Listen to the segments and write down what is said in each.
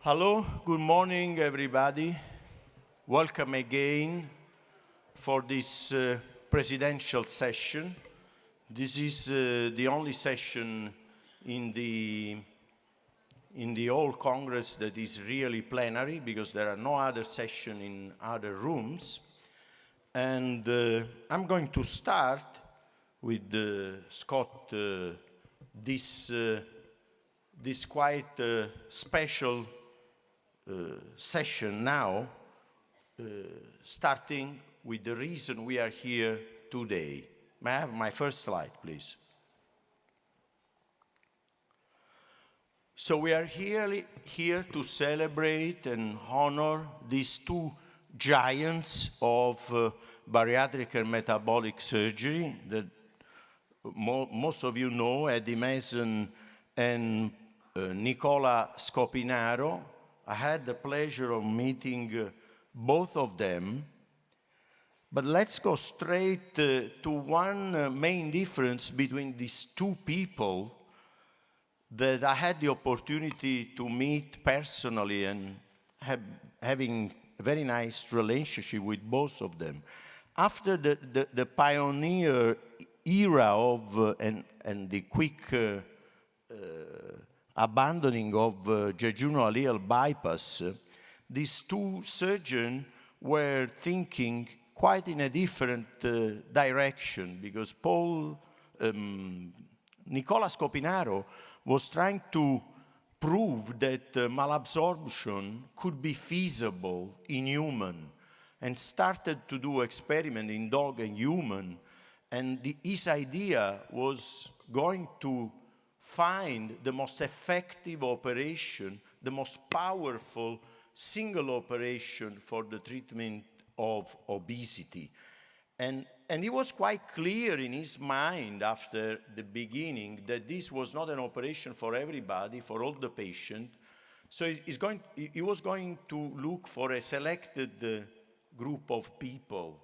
Hello, good morning, everybody. Welcome again for this presidential session. This is the only session in the whole Congress that is really plenary because there are no other sessions in other rooms. And I'm going to start with Scott this quite special session now, starting with the reason we are here today. May I have my first slide, please? So we are here to celebrate and honor these two giants of bariatric and metabolic surgery that most of you know, Eddie Mason and Nicola Scopinaro. I had the pleasure of meeting both of them. But let's go straight to one main difference between these two people that I had the opportunity to meet personally and having a very nice relationship with both of them. After the pioneer era of and the quick abandoning of jejunal ileal bypass, these two surgeons were thinking quite in a different direction because Nicola Scopinaro was trying to prove that malabsorption could be feasible in human and started to do experiment in dog and human. And his idea was going to find the most effective operation, the most powerful single operation for the treatment of obesity. And it was quite clear in his mind after the beginning that this was not an operation for everybody, for all the patients. So he was going to look for a selected group of people.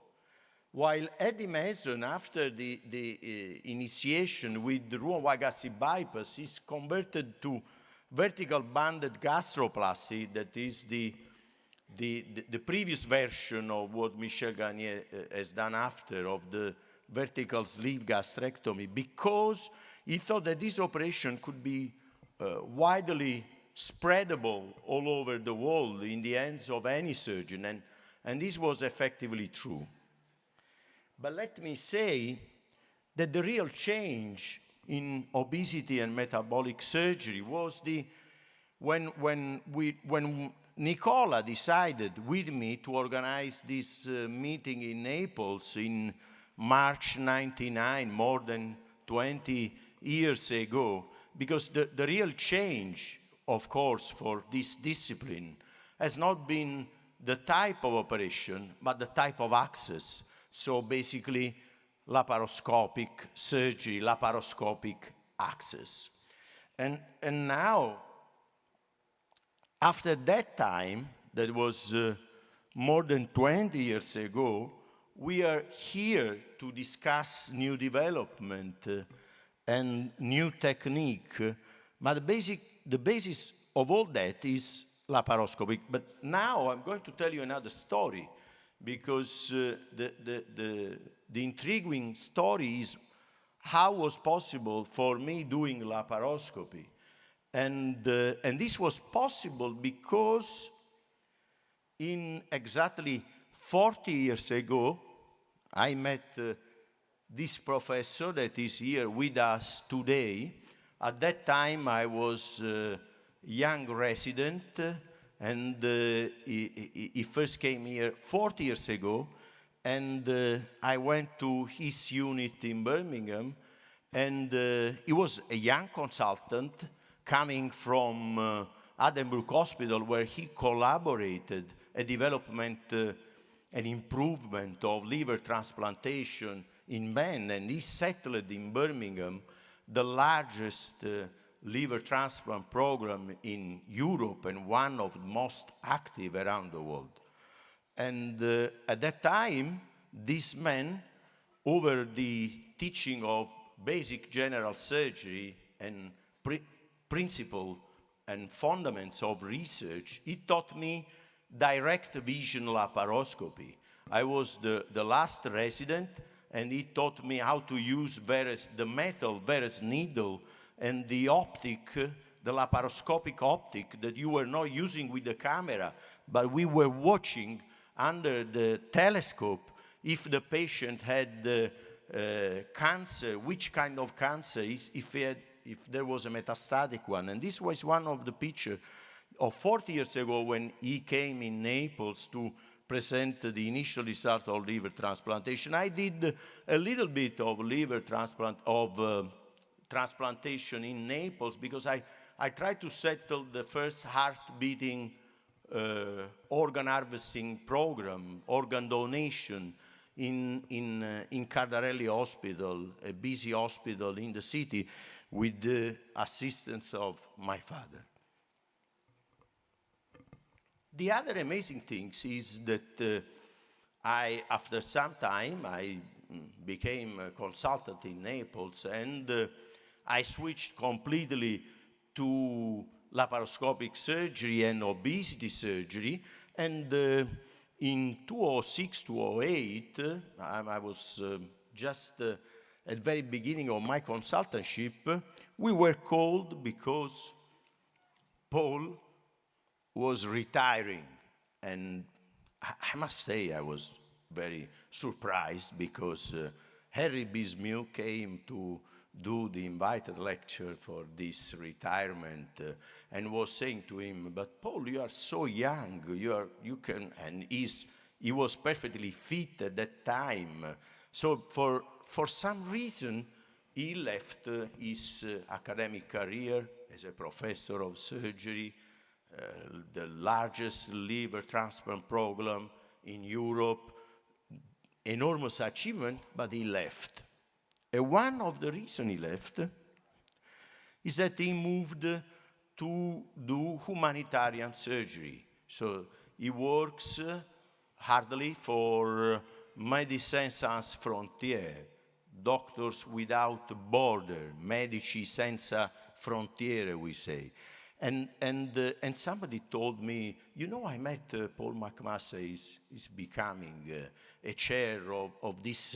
While Eddie Mason, after the initiation with the Roux-en-Y gastric bypass, is converted to vertical banded gastroplasty, that is the previous version of what Michel Garnier has done after of the vertical sleeve gastrectomy, because he thought that this operation could be widely spreadable all over the world in the hands of any surgeon, and this was effectively true. But let me say that the real change in obesity and metabolic surgery was when Nicola decided with me to organize this meeting in Naples in March '99, more than 20 years ago, because the real change, of course, for this discipline has not been the type of operation, but the type of access. So basically, laparoscopic surgery, laparoscopic access. And now, after that time, that was more than 20 years ago, we are here to discuss new development and new technique. But the basis of all that is laparoscopic. But now I'm going to tell you another story, because the intriguing story is how was possible for me doing laparoscopy. And this was possible because in exactly 40 years ago, I met this professor that is here with us today. At that time, I was a young resident, and he first came here 40 years ago, and I went to his unit in Birmingham, and he was a young consultant coming from Addenbrooke Hospital, where he collaborated a development and improvement of liver transplantation in men, and he settled in Birmingham the largest liver transplant program in Europe and one of the most active around the world. And at that time, this man, over the teaching of basic general surgery and principle and fundaments of research, he taught me direct vision laparoscopy. I was the last resident, and he taught me how to use the metal Verus needle and the optic, the laparoscopic optic that you were not using with the camera, but we were watching under the telescope if the patient had cancer, which kind of cancer, if there was a metastatic one. And this was one of the pictures of 40 years ago when he came in Naples to present the initial result of liver transplantation. I did a little bit of liver transplantation in Naples because I tried to settle the first heart-beating organ harvesting program, organ donation in Cardarelli Hospital, a busy hospital in the city, with the assistance of my father. The other amazing thing is that after some time, I became a consultant in Naples, and I switched completely to laparoscopic surgery and obesity surgery. And in 2006, 2008, I was just at the very beginning of my consultantship. We were called because Paul was retiring, and I must say I was very surprised because Harry Bismuth came to do the invited lecture for this retirement and was saying to him, "But Paul, you are so young, you can," and he was perfectly fit at that time. So for some reason, he left his academic career as a professor of surgery, the largest liver transplant program in Europe, enormous achievement, but he left. And one of the reasons he left is that he moved to do humanitarian surgery. So he works hardly for Médecins Sans Frontières, Doctors Without Border, Medici Senza Frontiere, we say. And somebody told me, you know, I met Paul McMaster is becoming a chair of this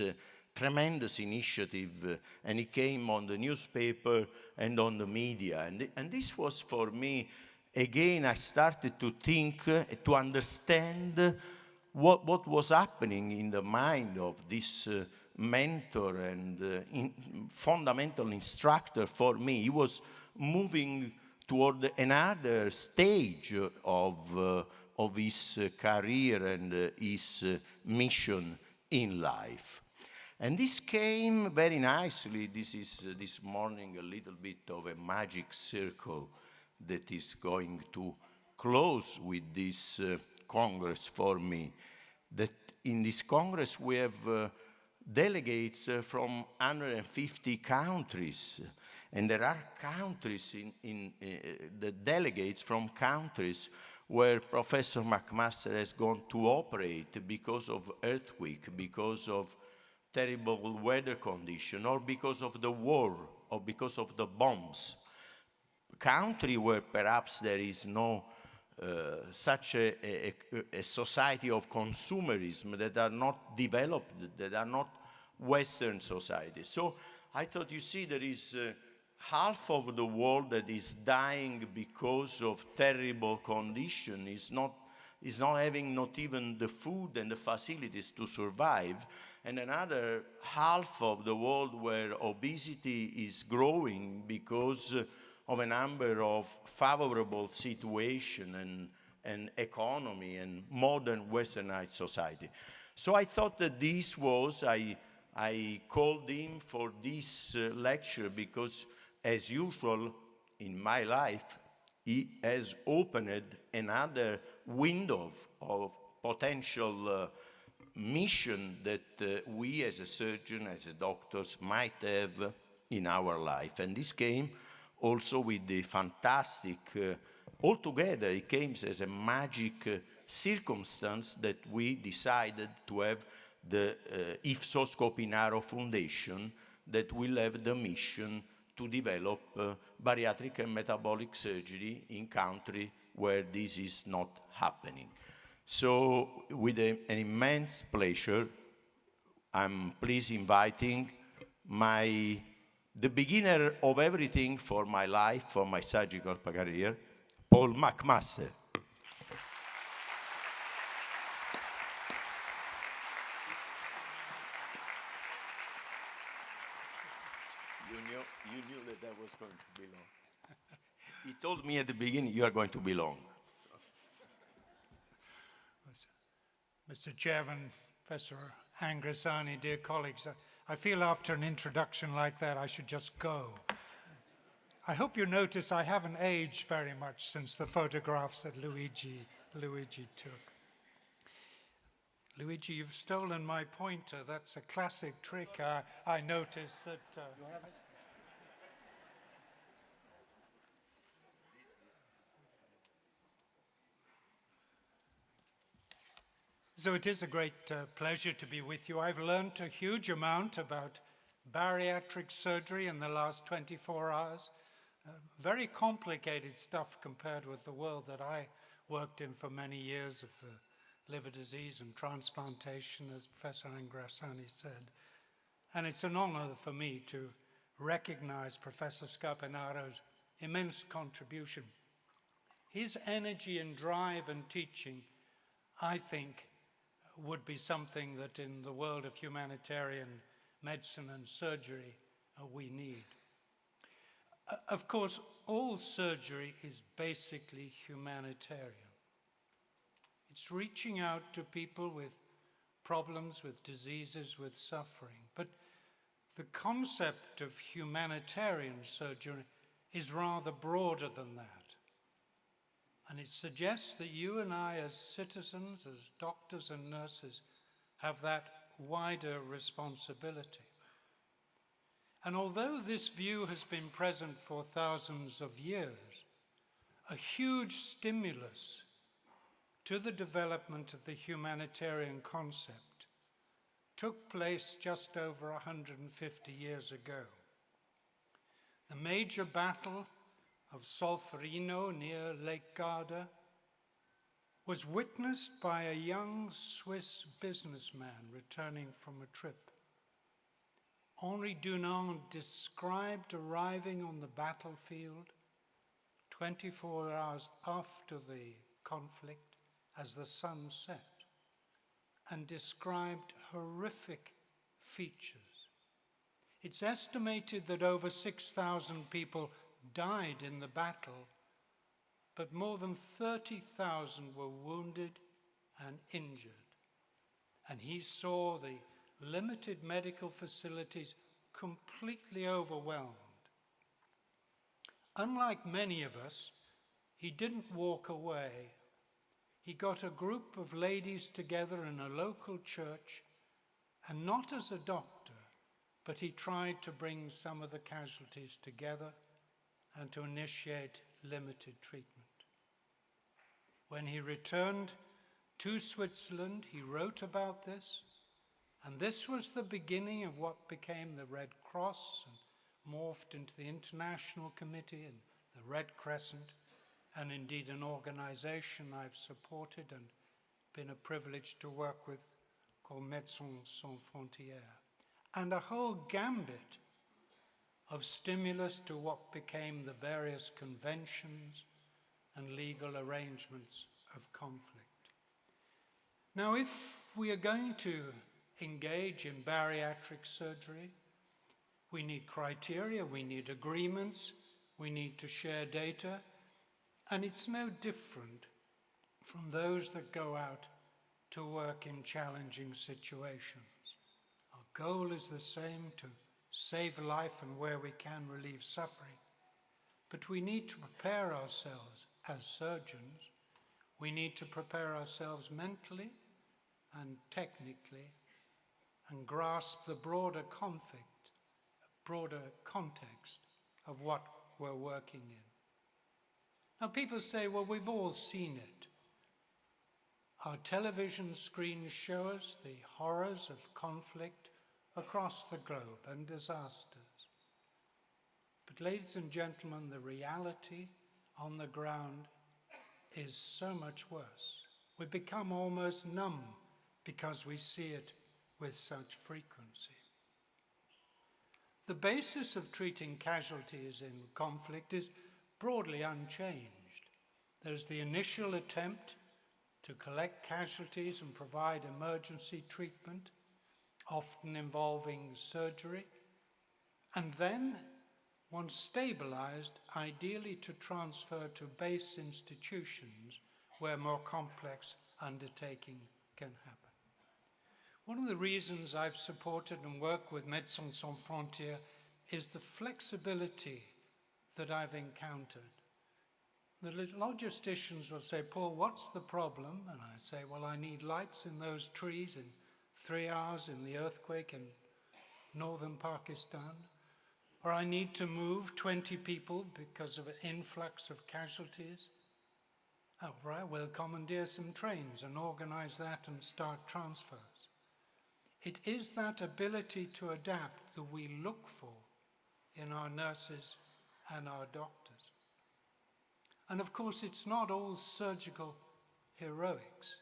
tremendous initiative, and he came on the newspaper and on the media. And this was for me, again, I started to think, to understand what was happening in the mind of this mentor and fundamental instructor for me. He was moving toward another stage of his career and his mission in life. And this came very nicely. This is this morning a little bit of a magic circle that is going to close with this Congress for me. That in this Congress we have delegates from 150 countries. And there are countries, the delegates from countries where Professor McMaster has gone to operate because of earthquake, because of terrible weather condition, or because of the war, or because of the bombs. Country where perhaps there is no such a society of consumerism, that are not developed, that are not Western societies. So I thought, you see, there is half of the world that is dying because of terrible condition, is not having not even the food and the facilities to survive, and another half of the world where obesity is growing because of a number of favorable situation and economy and modern westernized society. So I thought that this was, I called him for this lecture because, as usual in my life, he has opened another window of potential mission that we as a surgeon, as a doctors, might have in our life. And this came also with the fantastic, altogether it came as a magic circumstance that we decided to have the IFSO Scopinaro Foundation that will have the mission to develop bariatric and metabolic surgery in countries where this is not happening. So with an immense pleasure, I'm pleased inviting the beginner of everything for my life, for my surgical career, Paul McMaster. You knew that was going to be long. He told me at the beginning, you are going to be long. Mr. Chairman, Professor Angrisani, dear colleagues, I feel after an introduction like that I should just go. I hope you notice I haven't aged very much since the photographs that Luigi took. Luigi, you've stolen my pointer. That's a classic trick. I noticed that... You have it? So it is a great pleasure to be with you. I've learned a huge amount about bariatric surgery in the last 24 hours. Very complicated stuff compared with the world that I worked in for many years of liver disease and transplantation, as Professor Angrisani said. And it's an honor for me to recognize Professor Scarpinaro's immense contribution. His energy and drive and teaching, I think, would be something that in the world of humanitarian medicine and surgery we need. Of course, all surgery is basically humanitarian. It's reaching out to people with problems, with diseases, with suffering. But the concept of humanitarian surgery is rather broader than that. And it suggests that you and I, as citizens, as doctors and nurses, have that wider responsibility. And although this view has been present for thousands of years, a huge stimulus to the development of the humanitarian concept took place just over 150 years ago. The major battle of Solferino near Lake Garda was witnessed by a young Swiss businessman returning from a trip. Henri Dunant described arriving on the battlefield 24 hours after the conflict as the sun set, and described horrific features. It's estimated that over 6,000 people died in the battle, but more than 30,000 were wounded and injured. And he saw the limited medical facilities completely overwhelmed. Unlike many of us, he didn't walk away. He got a group of ladies together in a local church, and not as a doctor, but he tried to bring some of the casualties together and to initiate limited treatment. When he returned to Switzerland, he wrote about this, and this was the beginning of what became the Red Cross and morphed into the International Committee and the Red Crescent, and indeed an organization I've supported and been a privilege to work with called Médecins Sans Frontières, and a whole gambit of stimulus to what became the various conventions and legal arrangements of conflict. Now, if we are going to engage in bariatric surgery, we need criteria, we need agreements, we need to share data, and it's no different from those that go out to work in challenging situations. Our goal is the same, to save life and where we can relieve suffering. But we need to prepare ourselves as surgeons. We need to prepare ourselves mentally and technically and grasp the broader conflict, broader context of what we're working in. Now people say, well, we've all seen it. Our television screens show us the horrors of conflict across the globe and disasters. But ladies and gentlemen, the reality on the ground is so much worse. We become almost numb because we see it with such frequency. The basis of treating casualties in conflict is broadly unchanged. There's the initial attempt to collect casualties and provide emergency treatment, often involving surgery, and then, once stabilized, ideally to transfer to base institutions where more complex undertaking can happen. One of the reasons I've supported and worked with Médecins Sans Frontières is the flexibility that I've encountered. The logisticians will say, Paul, what's the problem? And I say, well, I need lights in those trees in 3 hours in the earthquake in northern Pakistan. Or I need to move 20 people because of an influx of casualties. Oh, right, we'll commandeer some trains and organize that and start transfers. It is that ability to adapt that we look for in our nurses and our doctors. And of course, it's not all surgical heroics.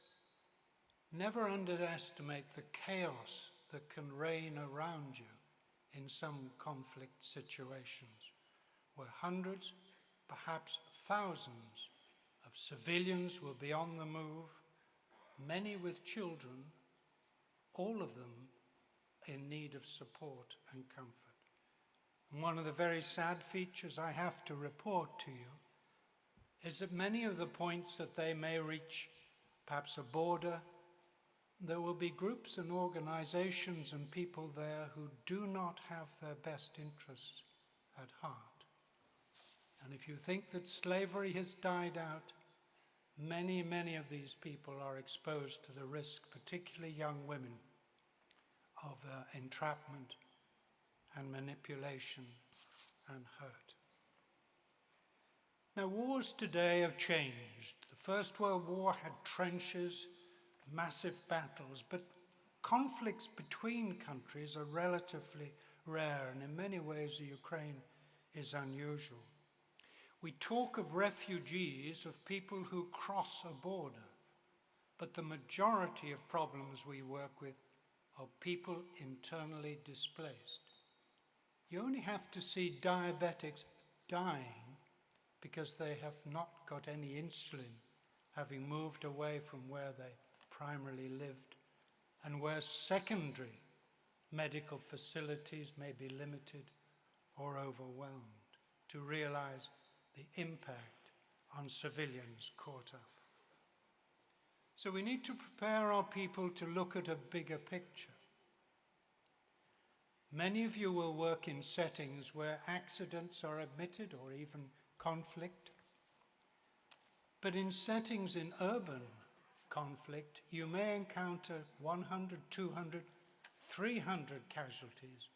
Never underestimate the chaos that can reign around you in some conflict situations, where hundreds, perhaps thousands of civilians will be on the move, many with children, all of them in need of support and comfort. And one of the very sad features I have to report to you is that many of the points that they may reach, perhaps a border, there will be groups and organizations and people there who do not have their best interests at heart. And if you think that slavery has died out, many, many of these people are exposed to the risk, particularly young women, of entrapment and manipulation and hurt. Now, wars today have changed. The First World War had trenches, massive battles, but conflicts between countries are relatively rare, and in many ways the Ukraine is unusual. We talk of refugees, of people who cross a border, but the majority of problems we work with are people internally displaced. You only have to see diabetics dying because they have not got any insulin, having moved away from where they primarily lived, and where secondary medical facilities may be limited or overwhelmed, to realize the impact on civilians caught up. So we need to prepare our people to look at a bigger picture. Many of you will work in settings where accidents are admitted or even conflict. But in settings in urban conflict, you may encounter 100, 200, 300 casualties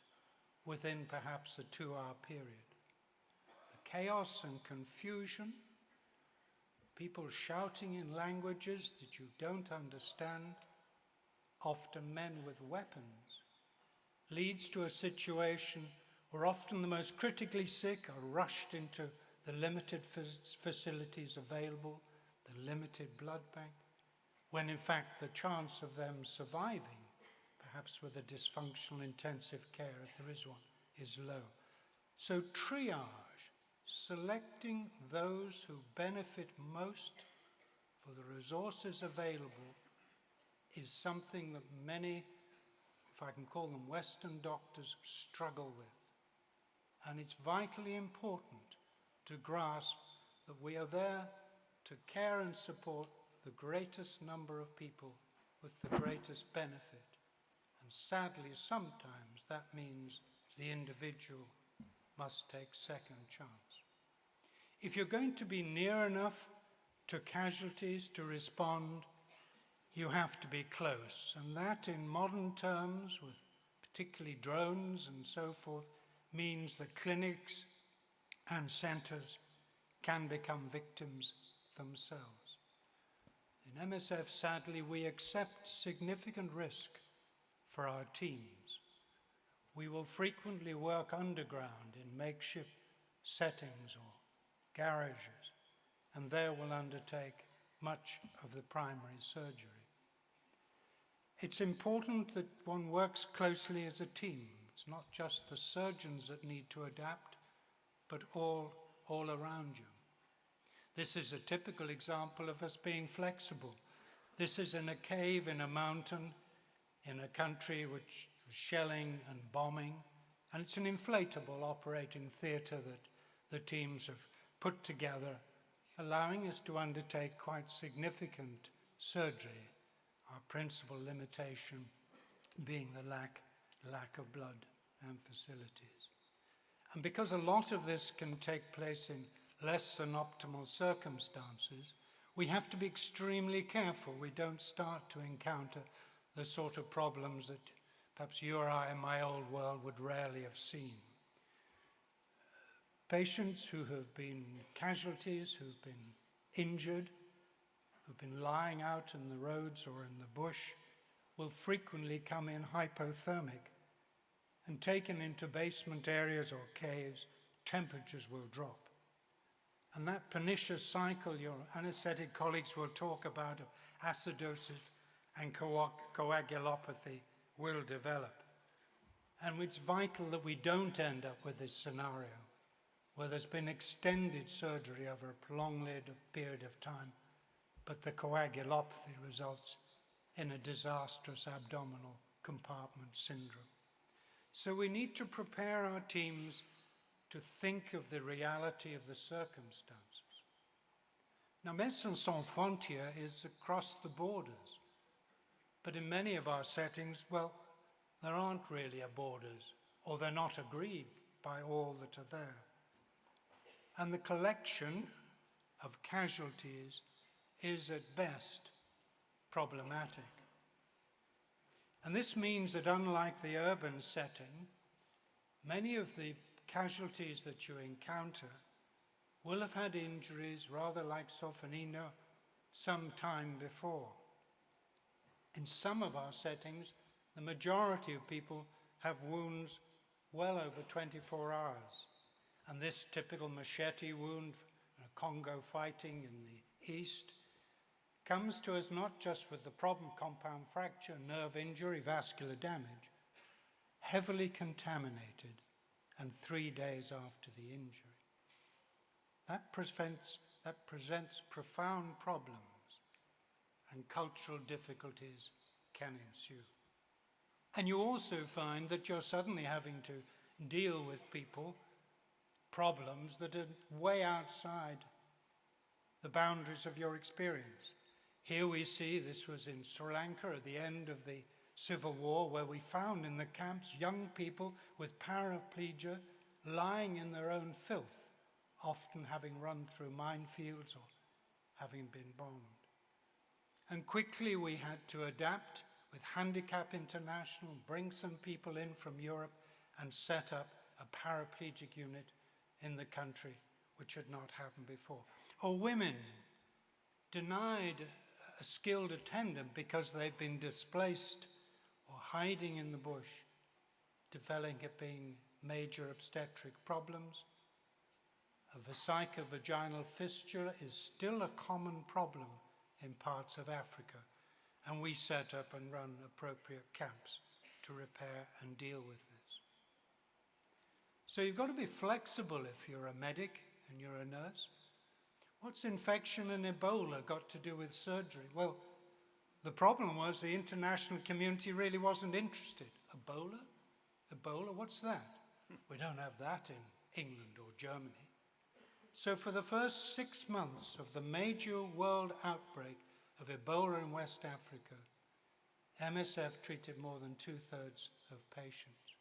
within perhaps a 2-hour period. The chaos and confusion, people shouting in languages that you don't understand, often men with weapons, leads to a situation where often the most critically sick are rushed into the limited facilities available, the limited blood bank, when in fact the chance of them surviving, perhaps with a dysfunctional intensive care, if there is one, is low. So triage, selecting those who benefit most for the resources available, is something that many, if I can call them Western doctors, struggle with. And it's vitally important to grasp that we are there to care and support the greatest number of people with the greatest benefit. And sadly, sometimes that means the individual must take second chance. If you're going to be near enough to casualties to respond, you have to be close. And that, in modern terms, with particularly drones and so forth, means that clinics and centers can become victims themselves. In MSF, sadly, we accept significant risk for our teams. We will frequently work underground in makeshift settings or garages, and there will undertake much of the primary surgery. It's important that one works closely as a team. It's not just the surgeons that need to adapt, but all around you. This is a typical example of us being flexible. This is in a cave in a mountain in a country which was shelling and bombing, and it's an inflatable operating theatre that the teams have put together, allowing us to undertake quite significant surgery, our principal limitation being the lack of blood and facilities. And because a lot of this can take place in less than optimal circumstances, we have to be extremely careful we don't start to encounter the sort of problems that perhaps you or I in my old world would rarely have seen. Patients who have been casualties, who've been injured, who've been lying out in the roads or in the bush, will frequently come in hypothermic, and taken into basement areas or caves, temperatures will drop. And that pernicious cycle your anesthetic colleagues will talk about of acidosis and coagulopathy will develop. And it's vital that we don't end up with this scenario where there's been extended surgery over a prolonged period of time, but the coagulopathy results in a disastrous abdominal compartment syndrome. So we need to prepare our teams to think of the reality of the circumstances. Now, Médecins Sans Frontières is across the borders, but in many of our settings, well, there aren't really borders, or they're not agreed by all that are there. And the collection of casualties is at best problematic. And this means that unlike the urban setting, many of the casualties that you encounter will have had injuries rather like Sofonino some time before. In some of our settings, the majority of people have wounds well over 24 hours. And this typical machete wound, Congo fighting in the east, comes to us not just with the problem compound fracture, nerve injury, vascular damage, heavily contaminated, and 3 days after the injury. That presents profound problems, and cultural difficulties can ensue. And you also find that you're suddenly having to deal with people, problems that are way outside the boundaries of your experience. Here we see, this was in Sri Lanka at the end of the Civil War, where we found in the camps young people with paraplegia lying in their own filth, often having run through minefields or having been bombed. And quickly we had to adapt with Handicap International, bring some people in from Europe and set up a paraplegic unit in the country, which had not happened before. Or women denied a skilled attendant because they've been displaced or hiding in the bush, developing major obstetric problems. A vesico-vaginal fistula is still a common problem in parts of Africa, and we set up and run appropriate camps to repair and deal with this. So you've got to be flexible if you're a medic and you're a nurse. What's infection and Ebola got to do with surgery? Well, the problem was the international community really wasn't interested. Ebola? Ebola, what's that? We don't have that in England or Germany. So for the first 6 months of the major world outbreak of Ebola in West Africa, MSF treated more than 2/3 of patients.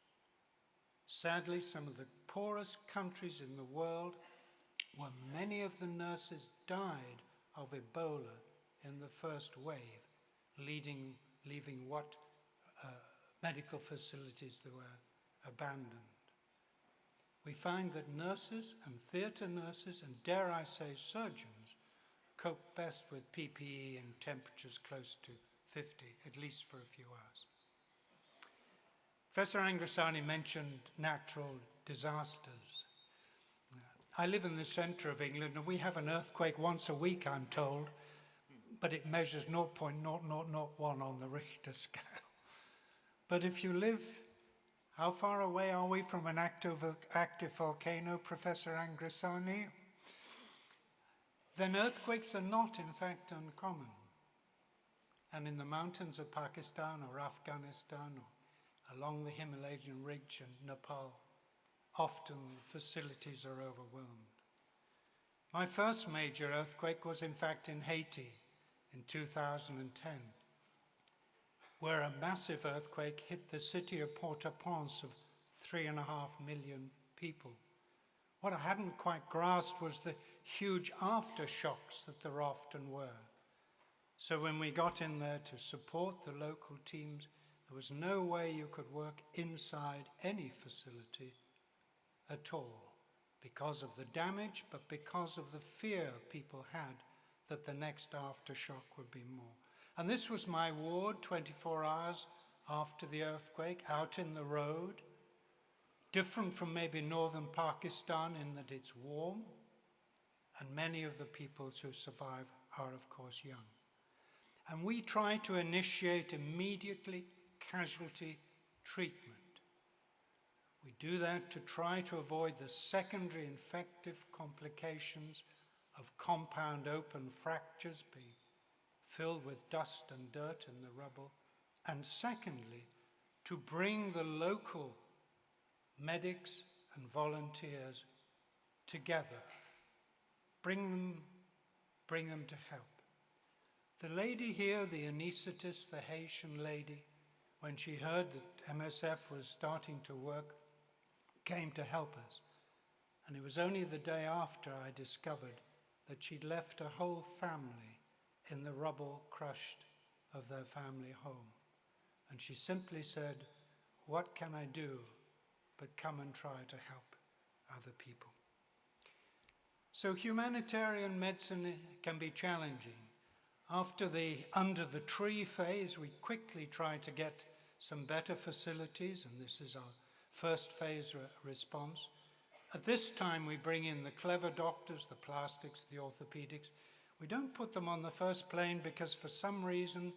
Sadly, some of the poorest countries in the world, where many of the nurses died of Ebola in the first wave, leaving what medical facilities that were abandoned. We find that nurses and theatre nurses, and dare I say surgeons, cope best with PPE and temperatures close to 50, at least for a few hours. Professor Angrisani mentioned natural disasters. I live in the centre of England, and we have an earthquake once a week, I'm told, but it measures 0.0001 on the Richter scale. But if you live, how far away are we from an active volcano, Professor Angrisani? Then earthquakes are not, in fact, uncommon. And in the mountains of Pakistan or Afghanistan or along the Himalayan ridge and Nepal, often facilities are overwhelmed. My first major earthquake was, in fact, in Haiti in 2010, where a massive earthquake hit the city of Port-au-Prince of 3.5 million people. What I hadn't quite grasped was the huge aftershocks that there often were. So when we got in there to support the local teams, there was no way you could work inside any facility at all because of the damage, but because of the fear people had that the next aftershock would be more. And this was my ward 24 hours after the earthquake, out in the road, different from maybe northern Pakistan in that it's warm, and many of the peoples who survive are, of course, young. And we try to initiate immediately casualty treatment. We do that to try to avoid the secondary infective complications of compound open fractures being filled with dust and dirt in the rubble. And secondly, to bring the local medics and volunteers together, bring them to help. The lady here, the anaesthetist, the Haitian lady, when she heard that MSF was starting to work, came to help us. And it was only the day after I discovered that she'd left her whole family in the rubble crushed of their family home. And she simply said, "What can I do but come and try to help other people?" So humanitarian medicine can be challenging. After the under the tree phase, we quickly try to get some better facilities, and this is our first phase response. At this time, we bring in the clever doctors, the plastics, the orthopedics. We don't put them on the first plane because for some reason,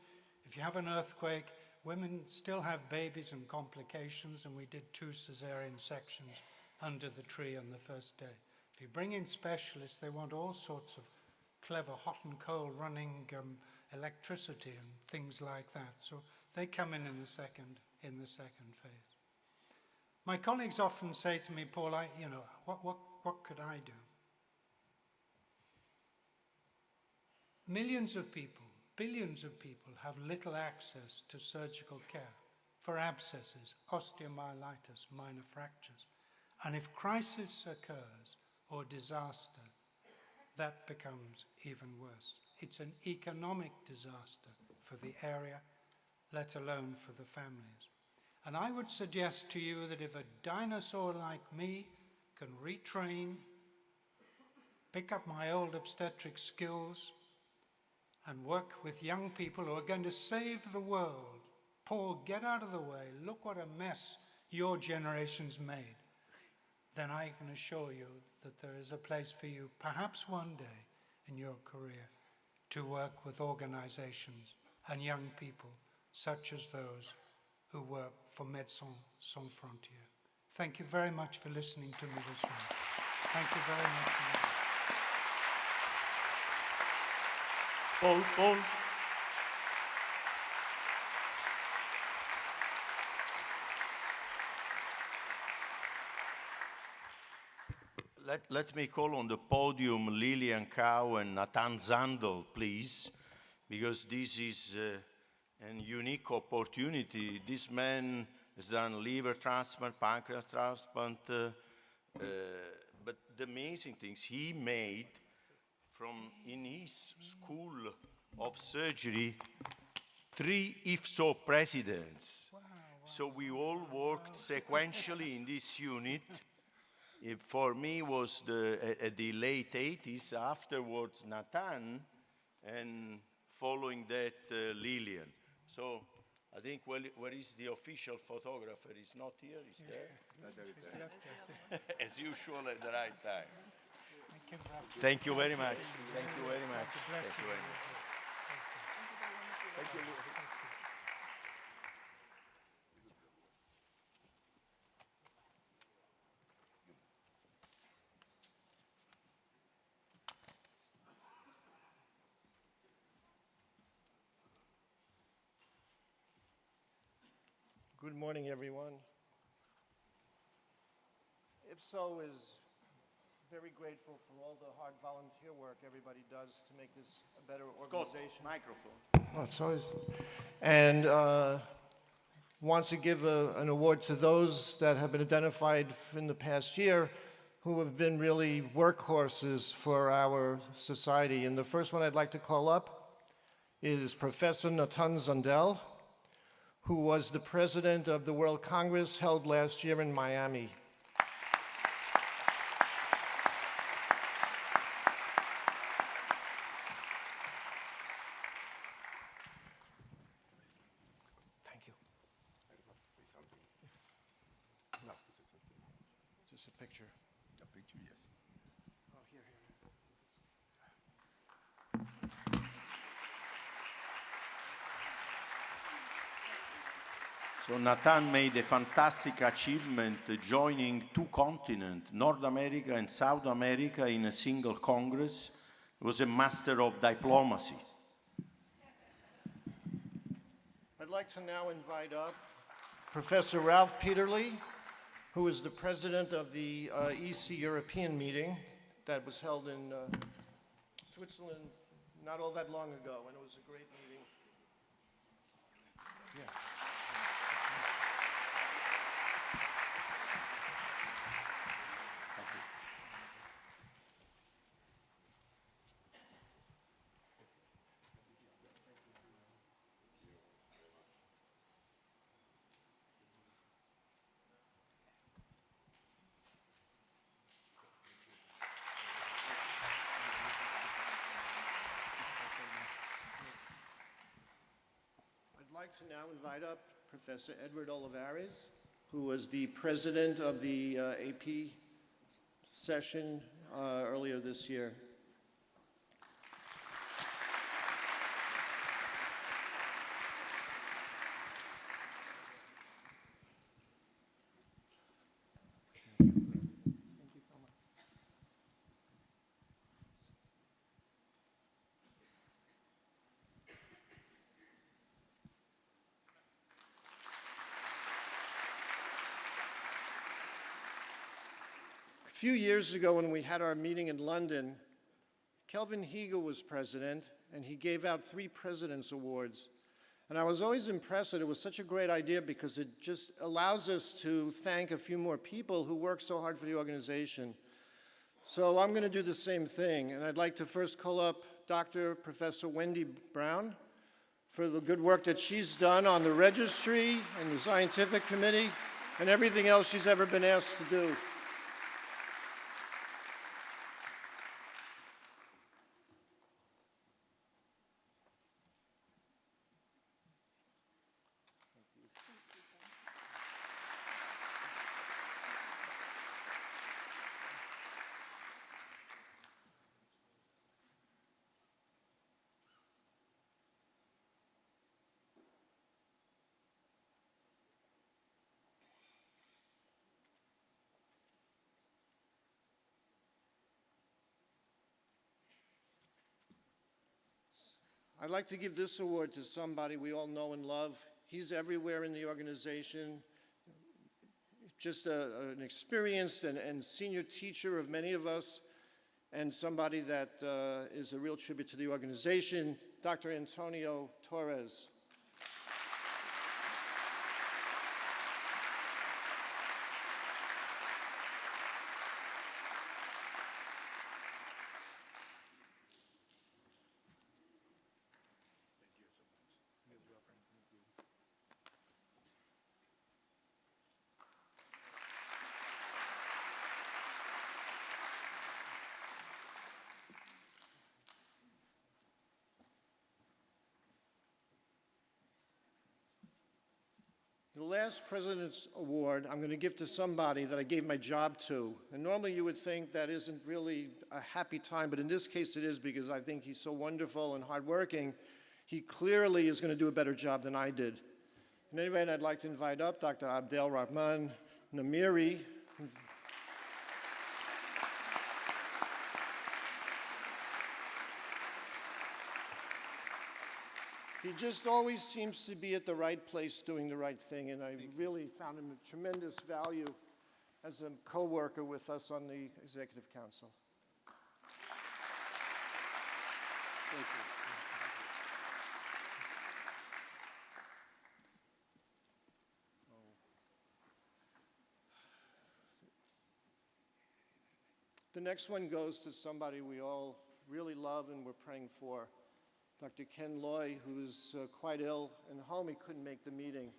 if you have an earthquake, women still have babies and complications, and we did 2 cesarean sections under the tree on the first day. If you bring in specialists, they want all sorts of clever hot and cold running electricity and things like that. So they come in the second phase. My colleagues often say to me, "Paul, what could I do?" Millions of people, billions of people have little access to surgical care for abscesses, osteomyelitis, minor fractures. And if crisis occurs or disaster, that becomes even worse. It's an economic disaster for the area, let alone for the families. And I would suggest to you that if a dinosaur like me can retrain, pick up my old obstetric skills, and work with young people who are going to save the world, Paul, get out of the way, look what a mess your generation's made, then I can assure you that there is a place for you, perhaps one day in your career, to work with organizations and young people such as those who work for Médecins Sans Frontières. Thank you very much for listening to me this morning. Thank you very much. Paul. Let me call on the podium Lilian Cow and Nathan Zandel, please, because this is a unique opportunity. This man has done liver transplant, pancreas transplant, but the amazing things he made in his school of surgery, 3 IFSO presidents. Wow. So we all worked sequentially in this unit. For me was at the late 80s, afterwards Nathan, and following that Lilian. So I think, where is the official photographer? He's not here, he's there? As usual at the right time. Thank you very much. Thank you very much. Bless Thank you you. very much. Thank you. Good morning, everyone. IFSO is very grateful for all the hard volunteer work everybody does to make this a better organization. Microphone. Oh, it's always, and wants to give an award to those that have been identified in the past year who have been really workhorses for our society. And the first one I'd like to call up is Professor Natan Zundel, who was the president of the World Congress held last year in Miami. Thank you. No. Just a picture. A picture, yes. Oh, here. So Nathan made a fantastic achievement joining two continents, North America and South America, in a single Congress. He was a master of diplomacy. I'd like to now invite up Professor Ralph Peterle, who is the president of the EC European meeting that was held in Switzerland not all that long ago, and it was a great meeting. Yeah. I'd like to now invite up Professor Edward Olivares, who was the president of the AP session earlier this year. A few years ago when we had our meeting in London, Kelvin Hegel was president, and he gave out 3 President's Awards. And I was always impressed that it was such a great idea because it just allows us to thank a few more people who work so hard for the organization. So I'm going to do the same thing, and I'd like to first call up Dr. Professor Wendy Brown for the good work that she's done on the registry and the scientific committee and everything else she's ever been asked to do. I'd like to give this award to somebody we all know and love. He's everywhere in the organization, just an experienced and senior teacher of many of us, and somebody that is a real tribute to the organization, Dr. Antonio Torres. The last President's Award I'm going to give to somebody that I gave my job to. And normally you would think that isn't really a happy time, but in this case it is, because I think he's so wonderful and hardworking. He clearly is going to do a better job than I did. In any event, I'd like to invite up Dr. Abdel Rahman Namiri. He just always seems to be at the right place doing the right thing, and I really found him a tremendous value as a co-worker with us on the Executive Council. Thank you. The next one goes to somebody we all really love and we're praying for. Dr. Ken Loy, who's quite ill and home. He couldn't make the meeting.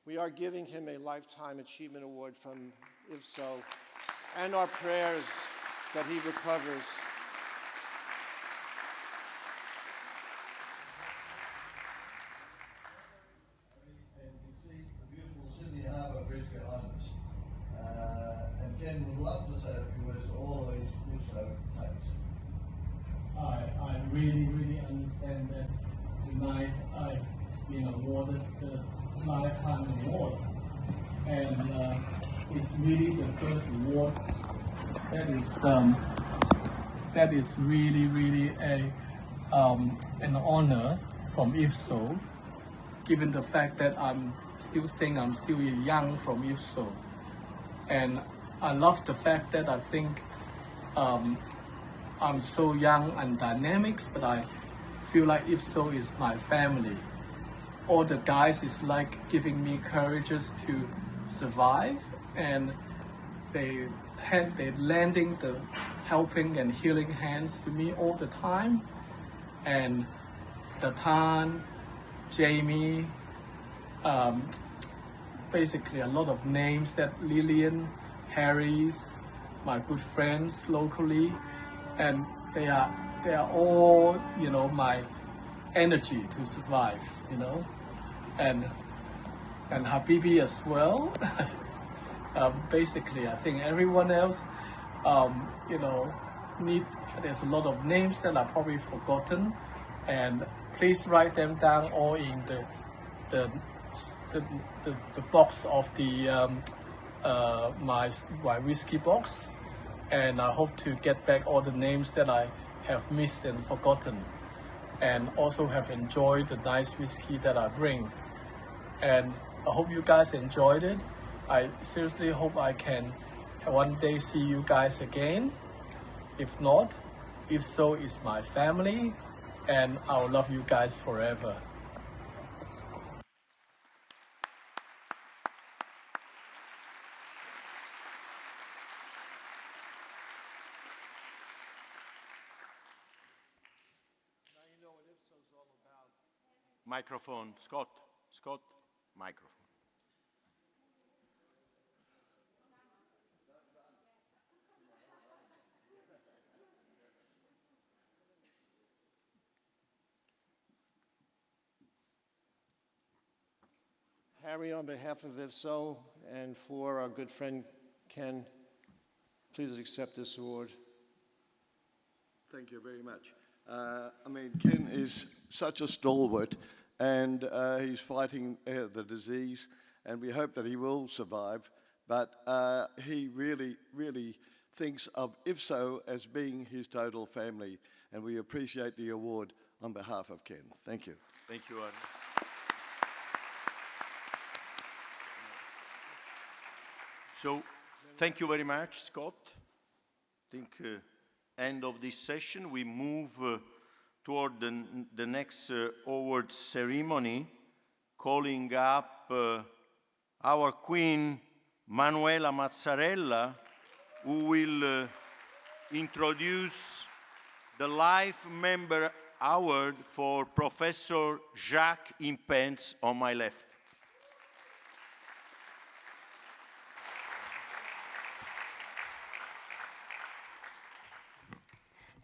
We are giving him a Lifetime Achievement Award from IFSO, and our prayers that he recovers. And you can see the beautiful Sydney Harbour Bridge behind us. And Ken would love to say a few words to all of these IFSO mates. I really, really understand that tonight I've been awarded the Lifetime Award, and it's really the first award that is really, really an honor from IFSO, given the fact that I'm still young from IFSO, and I love the fact that I think. I'm so young and dynamic, but I feel like IFSO is my family. All the guys is like giving me courage to survive, and they lending the helping and healing hands to me all the time. And Datan, Jamie, basically a lot of names that Lillian, Harry's, my good friends locally. And they are all, my energy to survive, and Habibi as well. Basically, I think everyone else, there's a lot of names that are probably forgotten, and please write them down all in the box of the my whiskey box. And I hope to get back all the names that I have missed and forgotten, and also have enjoyed the nice whiskey that I bring. And I hope you guys enjoyed it. I seriously hope I can one day see you guys again. If not, IFSO is my family, and I will love you guys forever. Microphone, Scott, microphone. Harry, on behalf of IFSO and for our good friend Ken, please accept this award. Thank you very much. Ken is such a stalwart, and he's fighting the disease, and we hope that he will survive. But he really, really thinks of IFSO as being his total family, and we appreciate the award on behalf of Ken. Thank you. Thank you, Aaron. So, thank you very much, Scott. I think end of this session, we move toward the next awards ceremony, calling up our Queen Manuela Mazzarella, who will introduce the Life Member Award for Professor Jacques Impens on my left.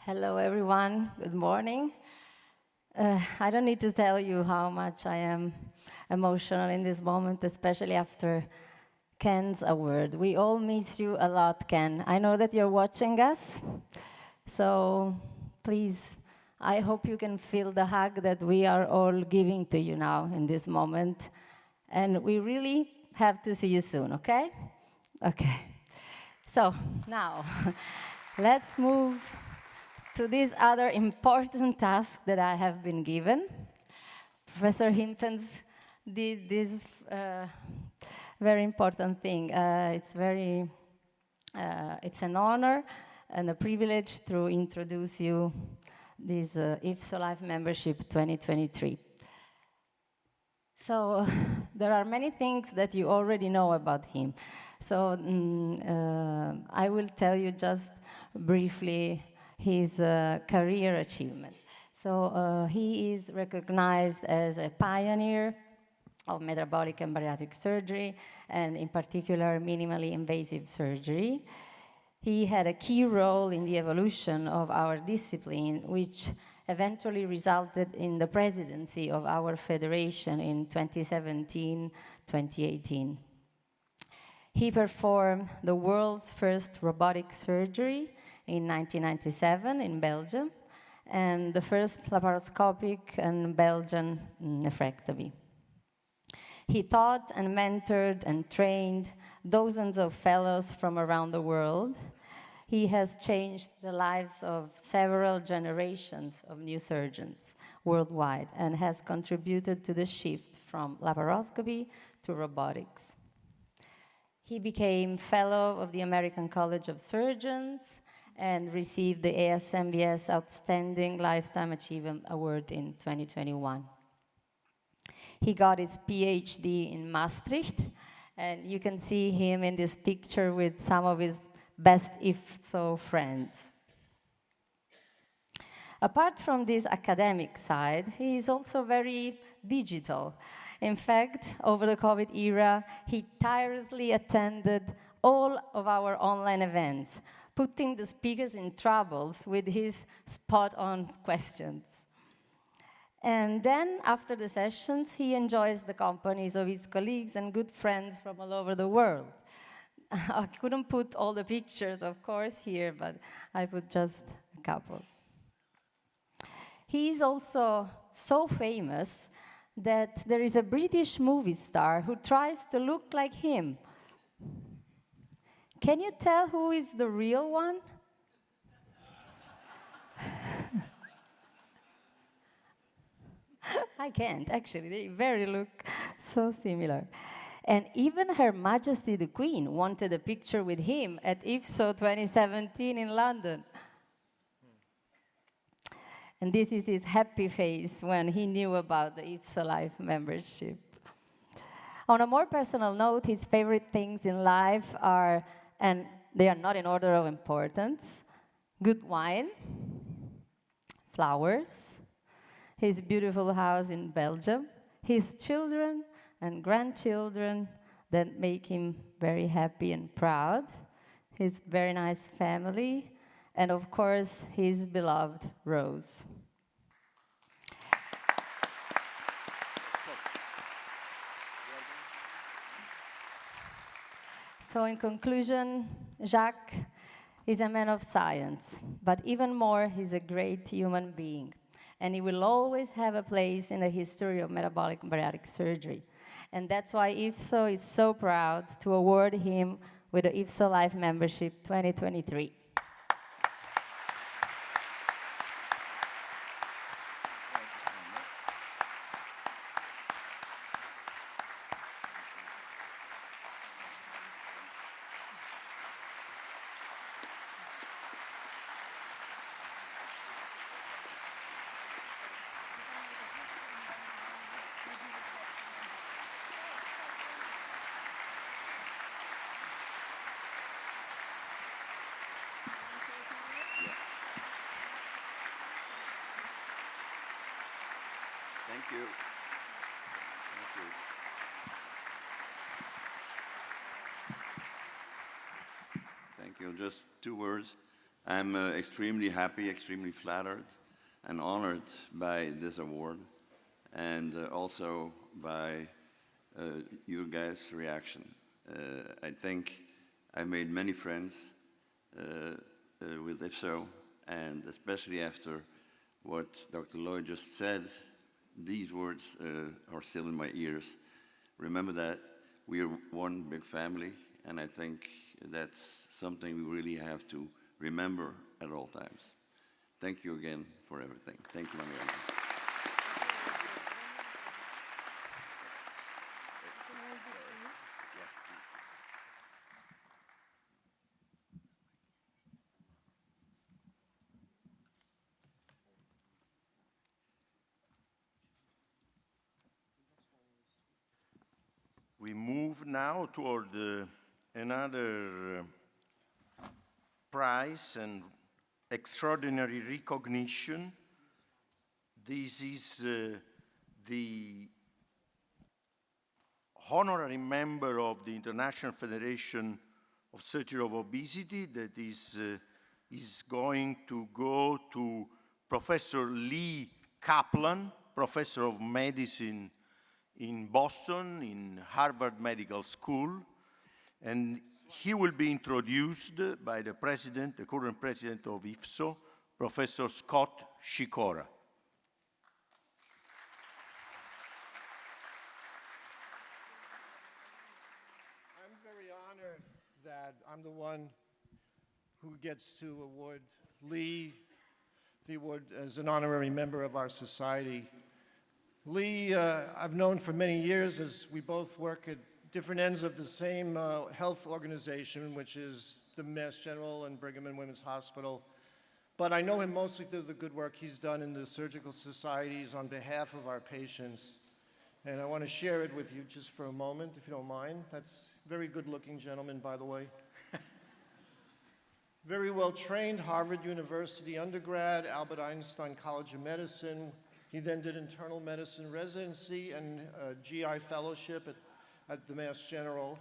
Hello, everyone. Good morning. I don't need to tell you how much I am emotional in this moment, especially after Ken's award. We all miss you a lot, Ken. I know that you're watching us, so please, I hope you can feel the hug that we are all giving to you now in this moment. And we really have to see you soon, okay? Okay. So now, let's move to this other important task that I have been given. Professor Himpens did this very important thing. It's an honor and a privilege to introduce you this IFSO Life Membership 2023. So there are many things that you already know about him. So I will tell you just briefly his career achievement. So he is recognized as a pioneer of metabolic and bariatric surgery, and in particular, minimally invasive surgery. He had a key role in the evolution of our discipline, which eventually resulted in the presidency of our federation in 2017-2018. He performed the world's first robotic surgery in 1997 in Belgium, and the first laparoscopic and Belgian nephrectomy. He taught and mentored and trained dozens of fellows from around the world. He has changed the lives of several generations of new surgeons worldwide and has contributed to the shift from laparoscopy to robotics. He became fellow of the American College of Surgeons and received the ASMBS Outstanding Lifetime Achievement Award in 2021. He got his PhD in Maastricht, and you can see him in this picture with some of his best IFSO friends. Apart from this academic side, he is also very digital. In fact, over the COVID era, he tirelessly attended all of our online events, putting the speakers in troubles with his spot-on questions. And then, after the sessions, he enjoys the companies of his colleagues and good friends from all over the world. I couldn't put all the pictures, of course, here, but I put just a couple. He is also so famous that there is a British movie star who tries to look like him. Can you tell who is the real one? I can't, actually. They very look so similar. And even Her Majesty the Queen wanted a picture with him at IFSO 2017 in London. And this is his happy face when he knew about the IFSO Life membership. On a more personal note, his favorite things in life are, and they are not in order of importance, good wine, flowers, his beautiful house in Belgium, his children and grandchildren that make him very happy and proud, his very nice family, and of course, his beloved Rose. So in conclusion, Jacques is a man of science, but even more, he's a great human being. And he will always have a place in the history of metabolic and bariatric surgery. And that's why IFSO is so proud to award him with the IFSO Life Membership 2023. Thank you. Thank you. Just two words. I'm extremely happy, extremely flattered and honored by this award. and also by you guys' reaction. I think I made many friends with IFSO, and especially after what Dr. Lloyd just said, these words are still in my ears. Remember that we are one big family, and I think that's something we really have to remember at all times. Thank you again for everything. Thank you, Mariana. We move now toward another prize and extraordinary recognition. This is the honorary member of the International Federation of Surgery of Obesity that is going to go to Professor Lee Kaplan, Professor of Medicine in Boston, in Harvard Medical School, and he will be introduced by the president, the current president of IFSO, Professor Scott Shikora. I'm very honored that I'm the one who gets to award Lee the award as an honorary member of our society. Lee, I've known for many years as we both work at different ends of the same health organization, which is the Mass General and Brigham and Women's Hospital. But I know him mostly through the good work he's done in the surgical societies on behalf of our patients. And I want to share it with you just for a moment, if you don't mind. That's a very good-looking gentleman, by the way. Very well-trained, Harvard University undergrad, Albert Einstein College of Medicine. He then did internal medicine residency and GI fellowship at the Mass General.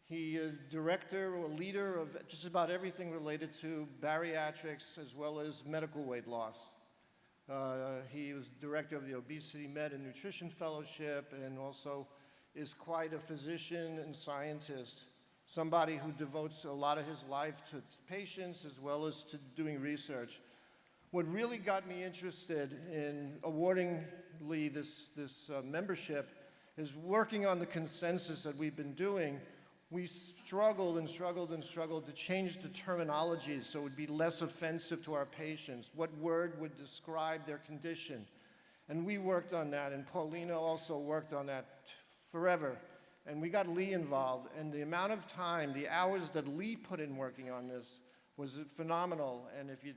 He is director or leader of just about everything related to bariatrics as well as medical weight loss. He was director of the Obesity Med and Nutrition Fellowship and also is quite a physician and scientist, somebody who devotes a lot of his life to patients as well as to doing research. What really got me interested in awarding Lee this membership is working on the consensus that we've been doing. We struggled and struggled and struggled to change the terminology so it would be less offensive to our patients. What word would describe their condition? And we worked on that, and Paulina also worked on that forever. And we got Lee involved, and the amount of time, the hours that Lee put in working on this was phenomenal. And if you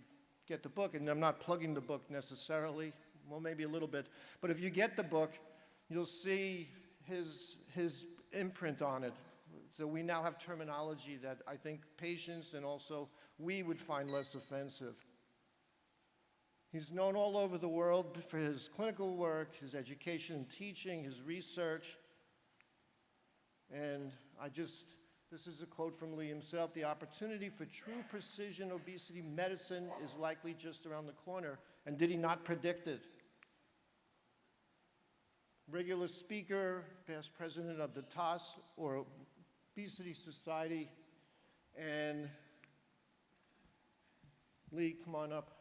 get the book, and I'm not plugging the book necessarily, well, maybe a little bit, but if you get the book, you'll see his imprint on it. So we now have terminology that I think patients and also we would find less offensive. He's known all over the world for his clinical work, his education and teaching, his research. And this is a quote from Lee himself: "The opportunity for true precision obesity medicine is likely just around the corner." And did he not predict it? Regular speaker, past president of the TOS, or Obesity Society. And Lee, come on up.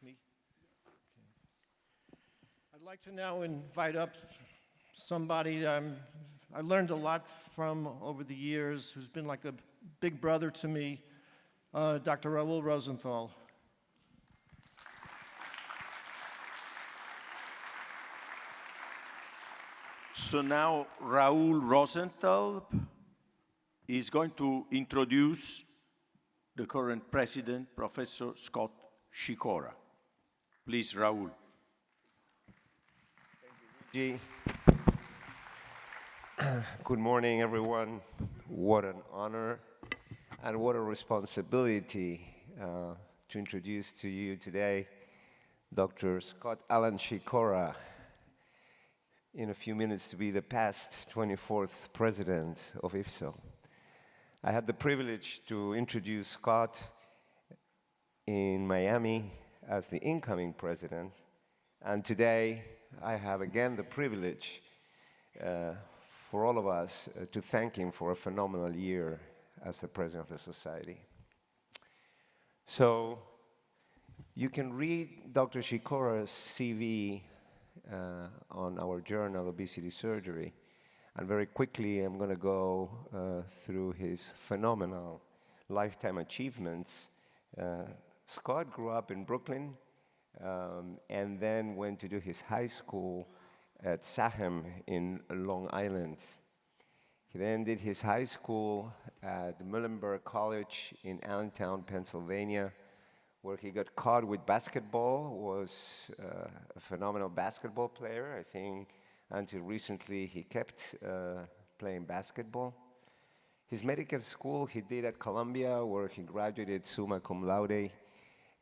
Me? Okay. I'd like to now invite up somebody I learned a lot from over the years, who's been like a big brother to me, Dr. Raul Rosenthal. So now Raul Rosenthal is going to introduce the current president, Professor Scott Shikora. Please, Raul. Thank you, Luigi. Good morning, everyone. What an honor and what a responsibility to introduce to you today Dr. Scott Alan Sikora, in a few minutes to be the past 24th president of IFSO. I had the privilege to introduce Scott in Miami as the incoming president, and today I have again the privilege for all of us to thank him for a phenomenal year as the president of the society. So you can read Dr. Sikora's CV on our journal, Obesity Surgery, and very quickly I'm going to go through his phenomenal lifetime achievements. Scott grew up in Brooklyn and then went to do his high school at Sachem in Long Island. He then did his high school at Muhlenberg College in Allentown, Pennsylvania, where he got caught with basketball, was a phenomenal basketball player. I think until recently he kept playing basketball. His medical school he did at Columbia, where he graduated summa cum laude,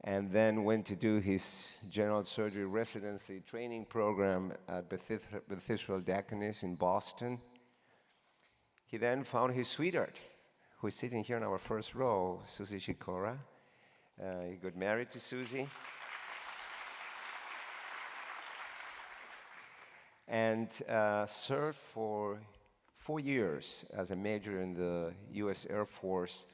and then went to do his general surgery residency training program at Bethesda Diaconess in Boston. He then found his sweetheart, who is sitting here in our first row, Susie Sikora. He got married to Susie. And served for 4 years as a major in the U.S. Air Force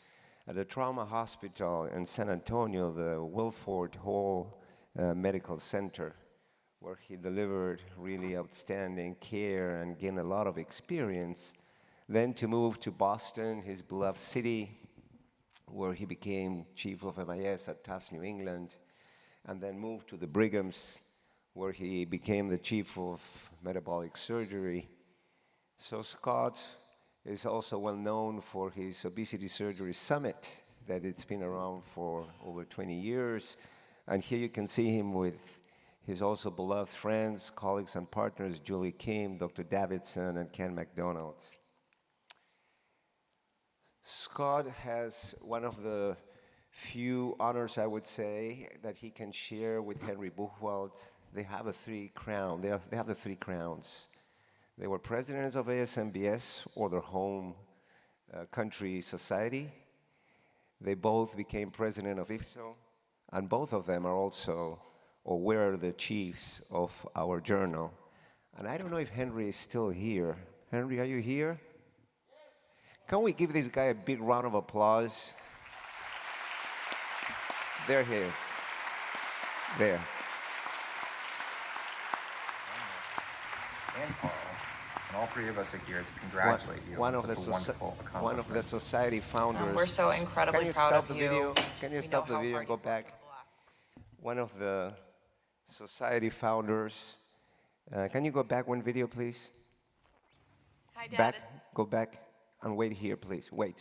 at the trauma hospital in San Antonio, the Wilford Hall Medical Center, where he delivered really outstanding care and gained a lot of experience. Then to move to Boston, his beloved city, where he became chief of MIS at Tufts, New England, and then moved to the Brighams, where he became the chief of metabolic surgery. So Scott is also well known for his obesity surgery summit, that it's been around for over 20 years. And here you can see him with his also beloved friends, colleagues, and partners, Julie Kim, Dr. Davidson, and Ken McDonald. Scott has one of the few honors, I would say, that he can share with Henry Buchwald. They have the three crowns. They were presidents of ASMBS or their home country society. They both became president of IFSO, and both of them are also, or were the chiefs of our journal. And I don't know if Henry is still here. Henry, are you here? Can we give this guy a big round of applause? There he is. There. And Carl, and all three of us are here to congratulate you on such a wonderful accomplishment. One of the society founders. We're so incredibly proud of you. Can you stop the video and go back? One of the society founders. Can you go back one video, please? Hi, Dad. Back. Go back and wait here, please. Wait.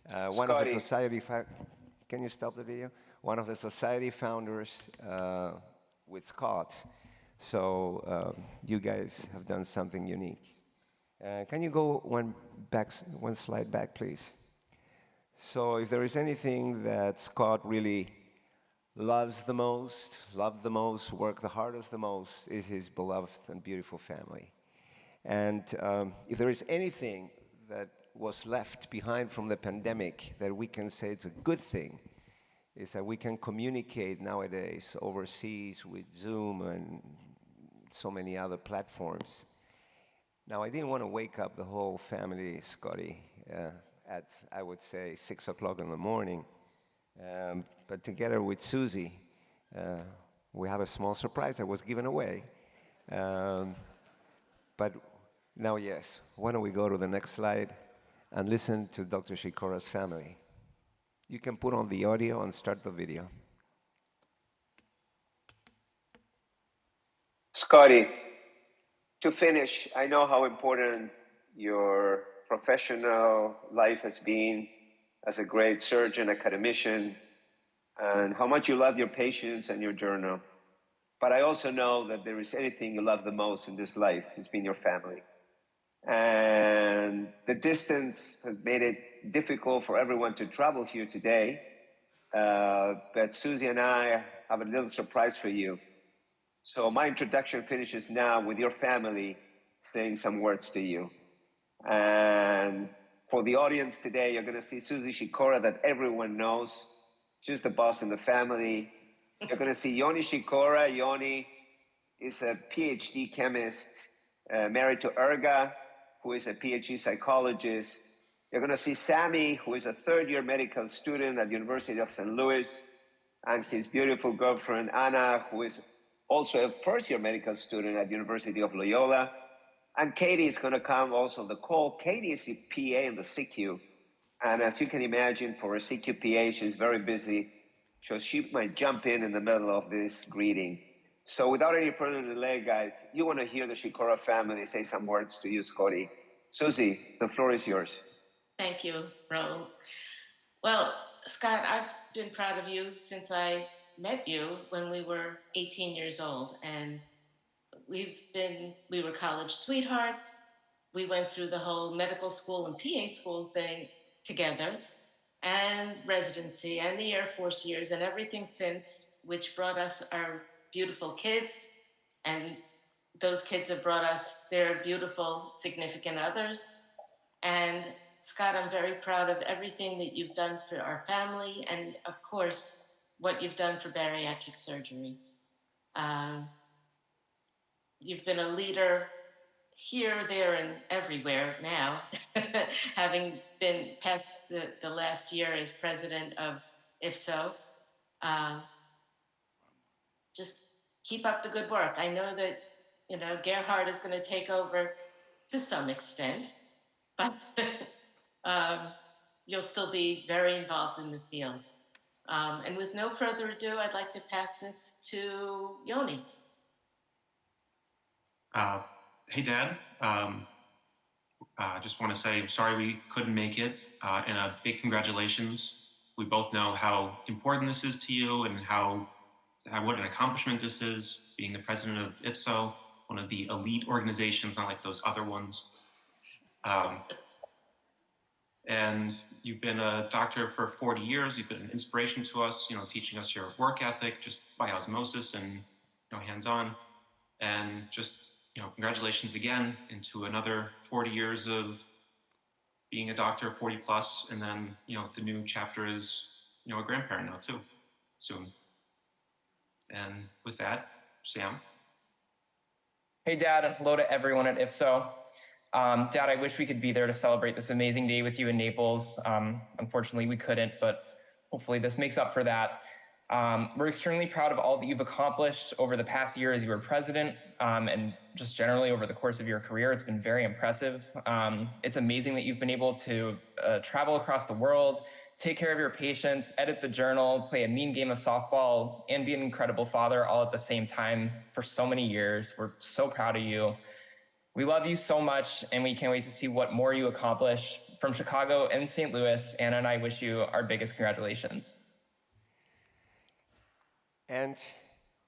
One of the society. Can you stop the video? One of the society founders with Scott. So you guys have done something unique. Can you go one slide back, please? So if there is anything that Scott really loved the most, worked the hardest the most, is his beloved and beautiful family. And if there is anything that was left behind from the pandemic that we can say it's a good thing, is that we can communicate nowadays overseas with Zoom and so many other platforms. Now, I didn't want to wake up the whole family, Scotty, at, I would say, 6 o'clock in the morning. But together with Susie, we have a small surprise that was given away. But now, yes, why don't we go to the next slide and listen to Dr. Sikora's family. You can put on the audio and start the video. Scotty, to finish, I know how important your professional life has been as a great surgeon, academician, and how much you love your patients and your journal. But I also know that there is anything you love the most in this life, it's been your family. And the distance has made it difficult for everyone to travel here today. But Susie and I have a little surprise for you. So my introduction finishes now with your family saying some words to you. And for the audience today, you're going to see Susie Shikora that everyone knows. She's the boss in the family. You're going to see Yoni Shikora. Yoni is a PhD chemist married to Erga, who is a PhD psychologist. You're going to see Sammy, who is a third-year medical student at the University of St. Louis, and his beautiful girlfriend, Anna, who is also a first-year medical student at the University of Loyola. And Katie is going to come also on the call. Katie is the PA in the CQ. And as you can imagine, for a CQ PA, she's very busy. So she might jump in the middle of this greeting. So without any further delay, guys, you want to hear the Shikora family say some words to you, Scotty. Susie, the floor is yours. Thank you, Raul. Well, Scott, I've been proud of you since I met you when we were 18 years old. And we were college sweethearts. We went through the whole medical school and PA school thing together, and residency and the Air Force years and everything since, which brought us our beautiful kids. And those kids have brought us their beautiful significant others. And Scott, I'm very proud of everything that you've done for our family and, of course, what you've done for bariatric surgery. You've been a leader here, there, and everywhere now, having been past the last year as president of IFSO. Just keep up the good work. I know that, Gerhard is going to take over to some extent, but you'll still be very involved in the field. And with no further ado, I'd like to pass this to Yoni. Hey, Dad. Just want to say I'm sorry we couldn't make it, and a big congratulations. We both know how important this is to you and what an accomplishment this is, being the president of IFSO, one of the elite organizations, not like those other ones. And you've been a doctor for 40 years. You've been an inspiration to us, teaching us your work ethic just by osmosis and hands-on. And just congratulations again into another 40 years of being a doctor, 40 plus, and then the new chapter is a grandparent now too, soon. And with that, Sam. Hey, Dad, and hello to everyone at IFSO. Dad, I wish we could be there to celebrate this amazing day with you in Naples. Unfortunately, we couldn't, but hopefully this makes up for that. We're extremely proud of all that you've accomplished over the past year as you were president, and just generally over the course of your career. It's been very impressive. It's amazing that you've been able to travel across the world, take care of your patients, edit the journal, play a mean game of softball, and be an incredible father all at the same time for so many years. We're so proud of you. We love you so much, and we can't wait to see what more you accomplish. From Chicago and St. Louis, Anna and I wish you our biggest congratulations. And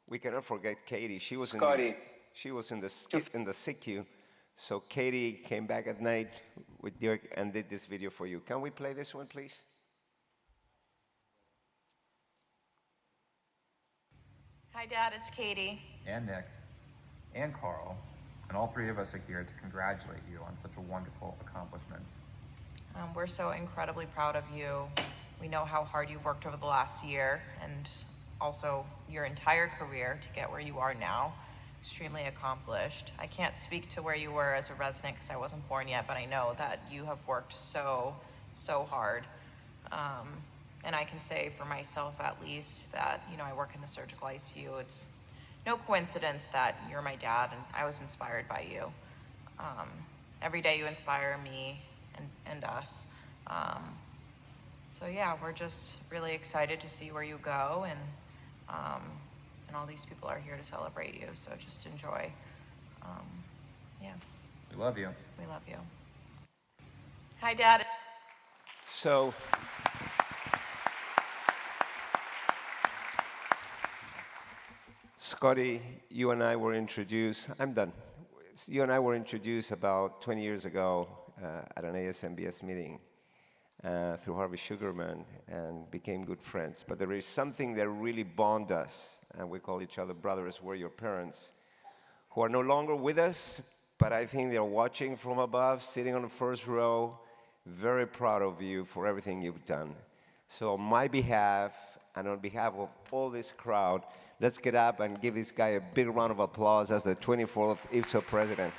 we cannot forget Katie. She was in the CQ. So Katie came back at night with Dirk and did this video for you. Can we play this one, please? Hi, Dad, it's Katie. And Nick. And Carl. And all three of us are here to congratulate you on such a wonderful accomplishment. We're so incredibly proud of you. We know how hard you've worked over the last year and also your entire career to get where you are now. Extremely accomplished. I can't speak to where you were as a resident because I wasn't born yet, but I know that you have worked so hard. And I can say for myself at least that, I work in the surgical ICU. It's no coincidence that you're my dad and I was inspired by you. Every day you inspire me and us. So yeah, we're just really excited to see where you go, and all these people are here to celebrate you, so just enjoy. Yeah. We love you. We love you. Hi, Dad. Scotty, you and I were introduced, I'm done. You and I were introduced about 20 years ago at an ASMBS meeting through Harvey Sugarman and became good friends. But there is something that really bonds us, and we call each other brothers. We're your parents, who are no longer with us, but I think they're watching from above, sitting on the first row, very proud of you for everything you've done. So on my behalf, and on behalf of all this crowd, let's get up and give this guy a big round of applause as the 24th IFSO president.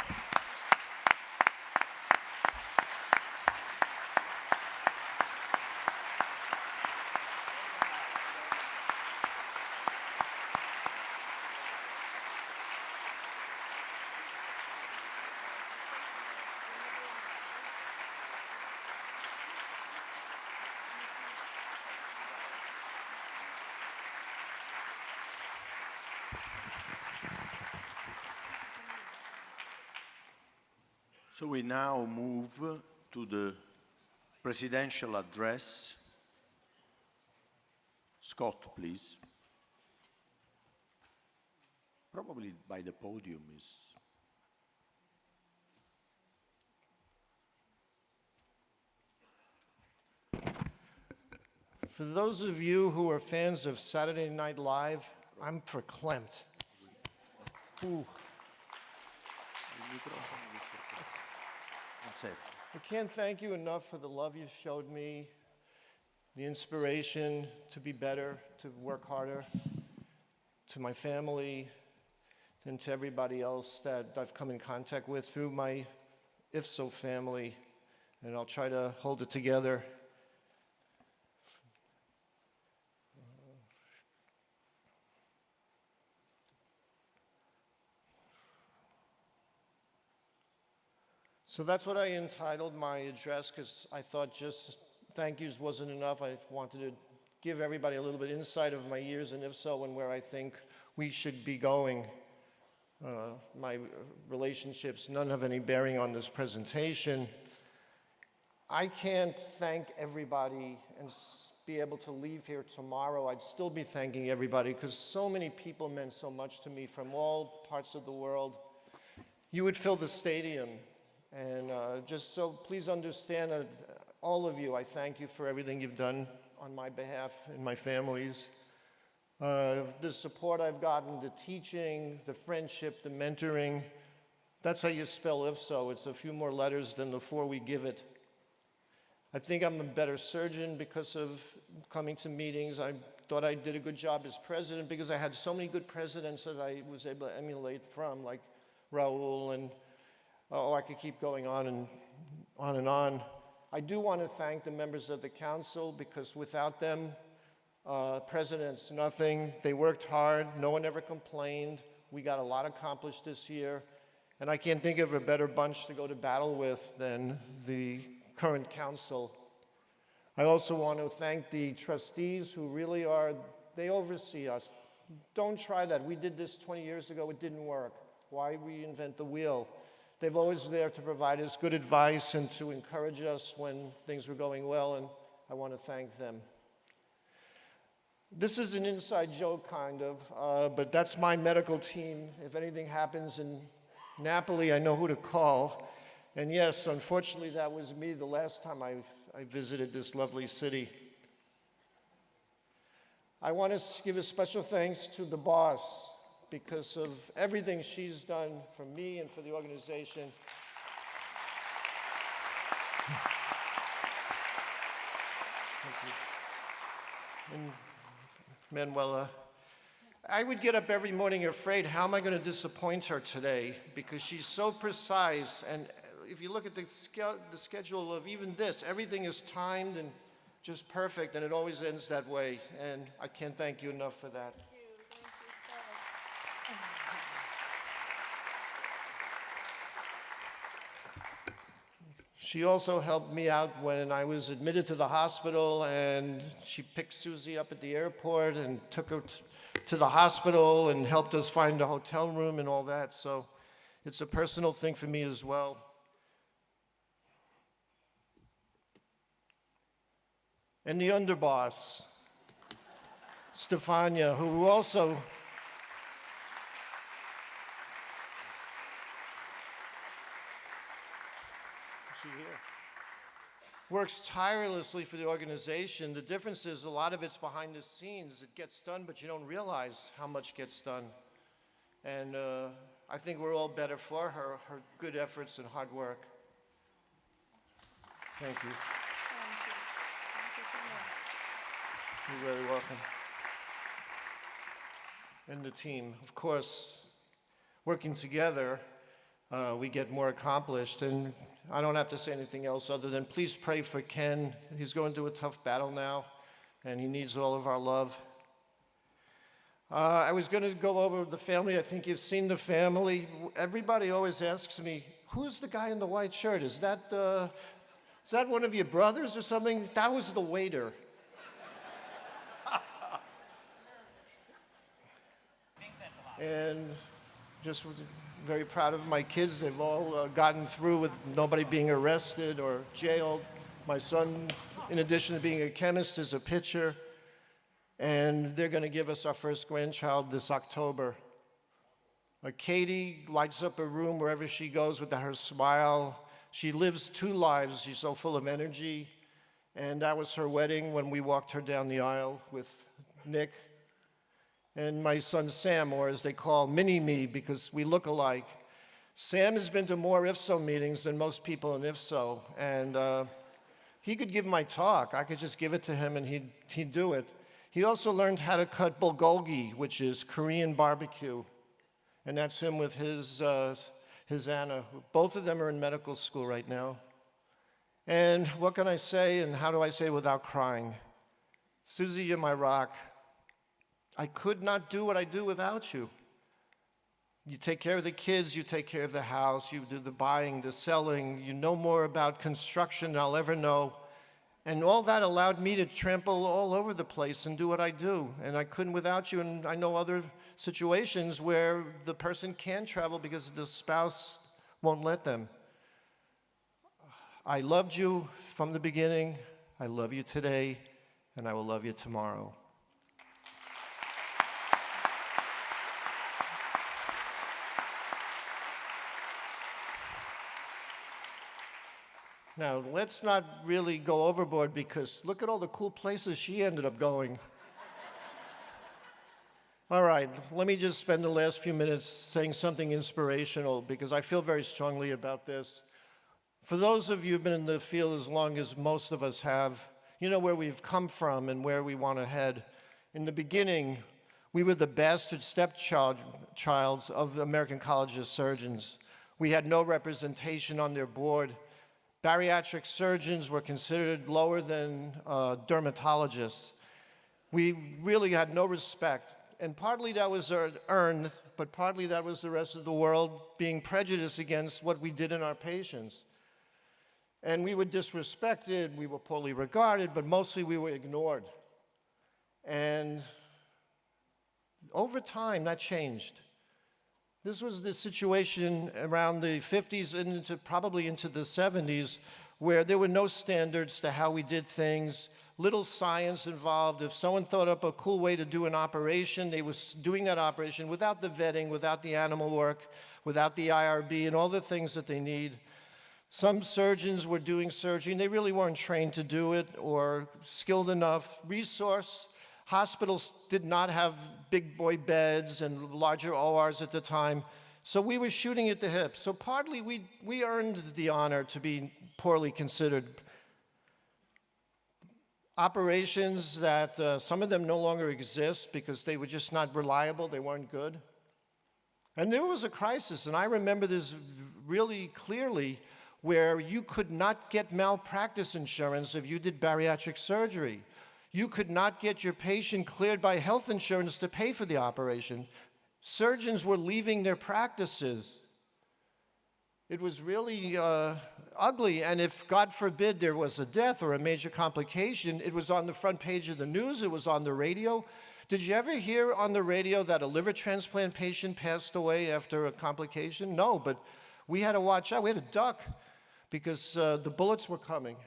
So we now move to the presidential address. Scott, please. Probably by the podium is... For those of you who are fans of Saturday Night Live, I'm verklempt. Ooh. I can't thank you enough for the love you showed me, the inspiration to be better, to work harder, to my family, and to everybody else that I've come in contact with through my IFSO family, and I'll try to hold it together. So that's what I entitled my address, because I thought just thank yous wasn't enough. I wanted to give everybody a little bit insight of my years in IFSO and where I think we should be going. My relationships, none have any bearing on this presentation. I can't thank everybody and be able to leave here tomorrow. I'd still be thanking everybody because so many people meant so much to me from all parts of the world. You would fill the stadium. And just so please understand that all of you, I thank you for everything you've done on my behalf and my family's. The support I've gotten, the teaching, the friendship, the mentoring, that's how you spell IFSO. It's a few more letters than the 4 we give it. I think I'm a better surgeon because of coming to meetings. I thought I did a good job as president because I had so many good presidents that I was able to emulate from, like Raul and I could keep going on and on and on. I do want to thank the members of the council because without them, presidents, nothing. They worked hard. No one ever complained. We got a lot accomplished this year. And I can't think of a better bunch to go to battle with than the current council. I also want to thank the trustees who really are, they oversee us. Don't try that. We did this 20 years ago. It didn't work. Why reinvent the wheel? They've always there to provide us good advice and to encourage us when things were going well, and I want to thank them. This is an inside joke, kind of, but that's my medical team. If anything happens in Napoli, I know who to call. And yes, unfortunately, that was me the last time I visited this lovely city. I want to give a special thanks to the boss, because of everything she's done for me and for the organization. Thank you. And Manuela, I would get up every morning afraid, how am I going to disappoint her today? Because she's so precise, and if you look at the schedule of even this, everything is timed and just perfect, and it always ends that way, and I can't thank you enough for that. She also helped me out when I was admitted to the hospital, and she picked Susie up at the airport and took her to the hospital and helped us find a hotel room and all that. So it's a personal thing for me as well. And the underboss, Stefania, who also works tirelessly for the organization. The difference is a lot of it's behind the scenes. It gets done, but you don't realize how much gets done. And I think we're all better for her good efforts and hard work. Thank you. You're very welcome. And the team, of course, working together, we get more accomplished. And I don't have to say anything else other than please pray for Ken. He's going through a tough battle now, and he needs all of our love. I was going to go over the family. I think you've seen the family. Everybody always asks me, who's the guy in the white shirt? Is that one of your brothers or something? That was the waiter. And just very proud of my kids. They've all gotten through with nobody being arrested or jailed. My son, in addition to being a chemist, is a pitcher. And they're going to give us our first grandchild this October. Katie lights up a room wherever she goes with her smile. She lives 2 lives. She's so full of energy. And that was her wedding when we walked her down the aisle with Nick. And my son Sam, or as they call Mini-Me, because we look alike. Sam has been to more IFSO meetings than most people in IFSO. And he could give my talk. I could just give it to him and he'd do it. He also learned how to cut bulgogi, which is Korean barbecue. And that's him with his Anna. Both of them are in medical school right now. And what can I say, and how do I say it without crying? Susie, you're my rock. I could not do what I do without you. You take care of the kids, you take care of the house, you do the buying, the selling, you know more about construction than I'll ever know. And all that allowed me to trample all over the place and do what I do. And I couldn't without you, and I know other situations where the person can travel because the spouse won't let them. I loved you from the beginning, I love you today, and I will love you tomorrow. Now, let's not really go overboard because look at all the cool places she ended up going. All right, let me just spend the last few minutes saying something inspirational because I feel very strongly about this. For those of you who've been in the field as long as most of us have, you know where we've come from and where we want to head. In the beginning, we were the bastard stepchilds of the American College of Surgeons. We had no representation on their board. Bariatric surgeons were considered lower than dermatologists. We really had no respect. And partly that was earned, but partly that was the rest of the world being prejudiced against what we did in our patients. And we were disrespected, we were poorly regarded, but mostly we were ignored. And over time, that changed. This was the situation around the 50s and probably into the 70s where there were no standards to how we did things, little science involved. If someone thought up a cool way to do an operation, they were doing that operation without the vetting, without the animal work, without the IRB and all the things that they need. Some surgeons were doing surgery and they really weren't trained to do it or skilled enough. Hospitals did not have big boy beds and larger ORs at the time, so we were shooting at the hip. So partly we earned the honor to be poorly considered. Operations that some of them no longer exist because they were just not reliable, they weren't good. And there was a crisis, and I remember this really clearly, where you could not get malpractice insurance if you did bariatric surgery. You could not get your patient cleared by health insurance to pay for the operation. Surgeons were leaving their practices. It was really ugly, and if, God forbid, there was a death or a major complication, it was on the front page of the news, it was on the radio. Did you ever hear on the radio that a liver transplant patient passed away after a complication? No, but we had to watch out. We had to duck because the bullets were coming.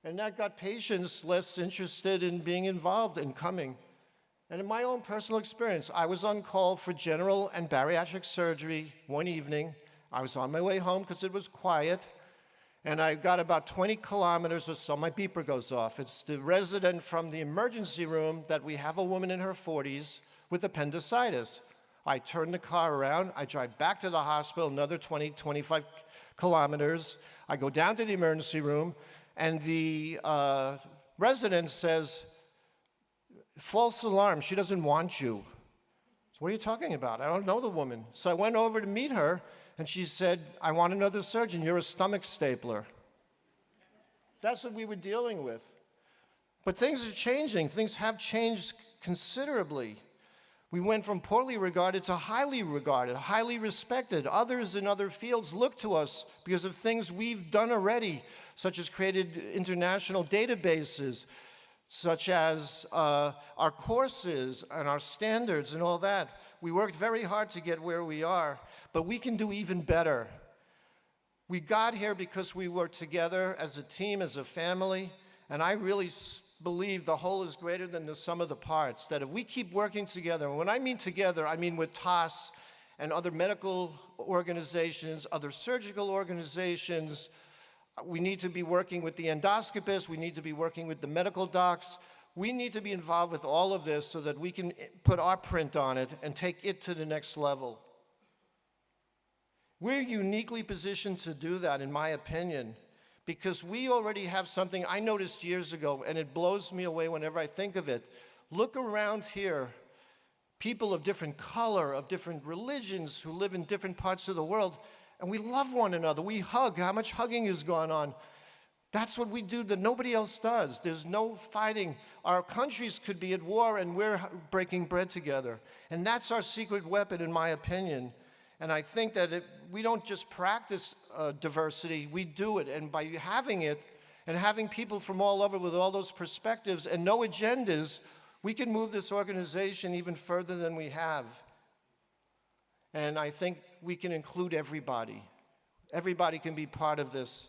And that got patients less interested in being involved in coming. And in my own personal experience, I was on call for general and bariatric surgery one evening. I was on my way home because it was quiet. And I got about 20 kilometers or so, my beeper goes off. It's the resident from the emergency room that we have a woman in her 40s with appendicitis. I turn the car around, I drive back to the hospital, another 20, 25 kilometers. I go down to the emergency room, and the resident says, false alarm, she doesn't want you. So what are you talking about? I don't know the woman. So I went over to meet her, and she said, I want another surgeon, you're a stomach stapler. That's what we were dealing with. But things are changing. Things have changed considerably. We went from poorly regarded to highly regarded, highly respected. Others in other fields look to us because of things we've done already, such as created international databases, such as our courses and our standards and all that. We worked very hard to get where we are, but we can do even better. We got here because we were together as a team, as a family, and I really believe the whole is greater than the sum of the parts, that if we keep working together, and when I mean together, I mean with TAS and other medical organizations, other surgical organizations. We need to be working with the endoscopists, we need to be working with the medical docs. We need to be involved with all of this so that we can put our print on it and take it to the next level. We're uniquely positioned to do that, in my opinion, because we already have something I noticed years ago, and it blows me away whenever I think of it. Look around here, people of different color, of different religions, who live in different parts of the world, and we love one another. We hug. How much hugging has gone on? That's what we do that nobody else does. There's no fighting. Our countries could be at war, and we're breaking bread together. And that's our secret weapon, in my opinion. And I think that we don't just practice diversity, we do it. And by having it, and having people from all over with all those perspectives and no agendas, we can move this organization even further than we have. And I think we can include everybody. Everybody can be part of this.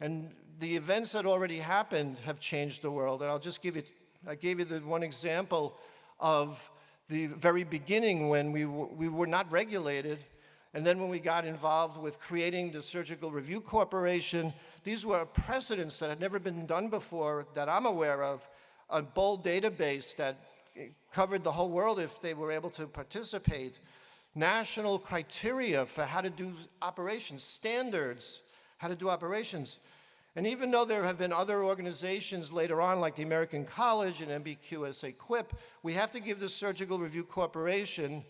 And the events that already happened have changed the world. And I'll just give you, I gave you the one example of the very beginning when we were not regulated. And then when we got involved with creating the Surgical Review Corporation, these were precedents that had never been done before that I'm aware of, a bold database that covered the whole world if they were able to participate, national criteria for how to do operations, standards, how to do operations. And even though there have been other organizations later on, like the American College and MBQSA Quip, we have to give the Surgical Review Corporation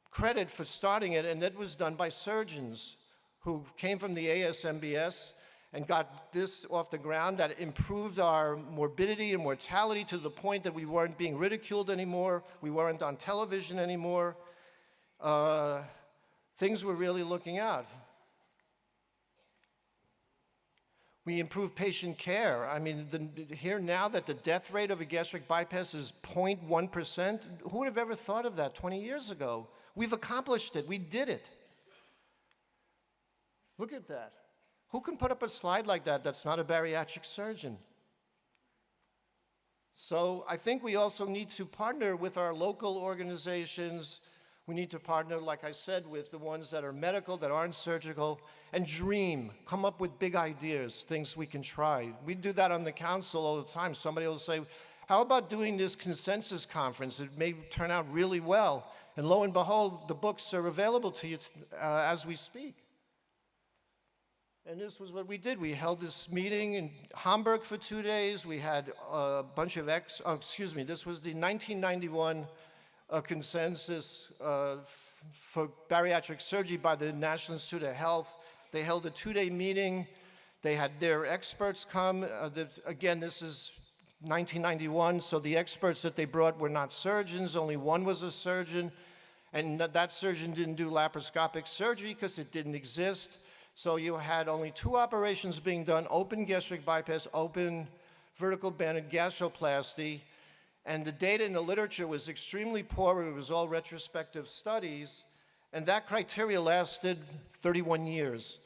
credit for starting it, and that was done by surgeons who came from the ASMBS and got this off the ground that improved our morbidity and mortality to the point that we weren't being ridiculed anymore, we weren't on television anymore. Things were really looking out. We improved patient care. I mean, here now that the death rate of a gastric bypass is 0.1%, who would have ever thought of that 20 years ago? We've accomplished it. We did it. Look at that. Who can put up a slide like that that's not a bariatric surgeon? So I think we also need to partner with our local organizations. We need to partner, like I said, with the ones that are medical, that aren't surgical, and dream, come up with big ideas, things we can try. We do that on the council all the time. Somebody will say, how about doing this consensus conference? It may turn out really well. And lo and behold, the books are available to you as we speak. And this was what we did. We held this meeting in Hamburg for 2 days. We had a bunch of this was the 1991 consensus for bariatric surgery by the National Institute of Health. They held a 2-day meeting. They had their experts come. Again, this is 1991, so the experts that they brought were not surgeons. Only one was a surgeon, and that surgeon didn't do laparoscopic surgery because it didn't exist. So you had only 2 operations being done, open gastric bypass, open vertical banded gastroplasty. And the data in the literature was extremely poor. It was all retrospective studies. And that criteria lasted 31 years.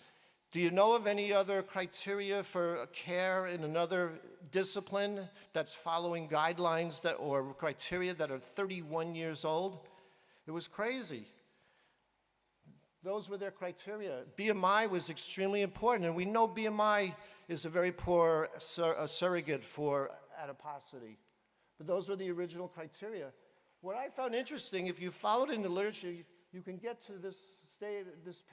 Do you know of any other criteria for care in another discipline that's following guidelines or criteria that are 31 years old? It was crazy. those were their criteria. BMI was extremely important, and we know BMI is a very poor surrogate for adiposity. But those were the original criteria. What I found interesting, if you followed in the literature, you can get to this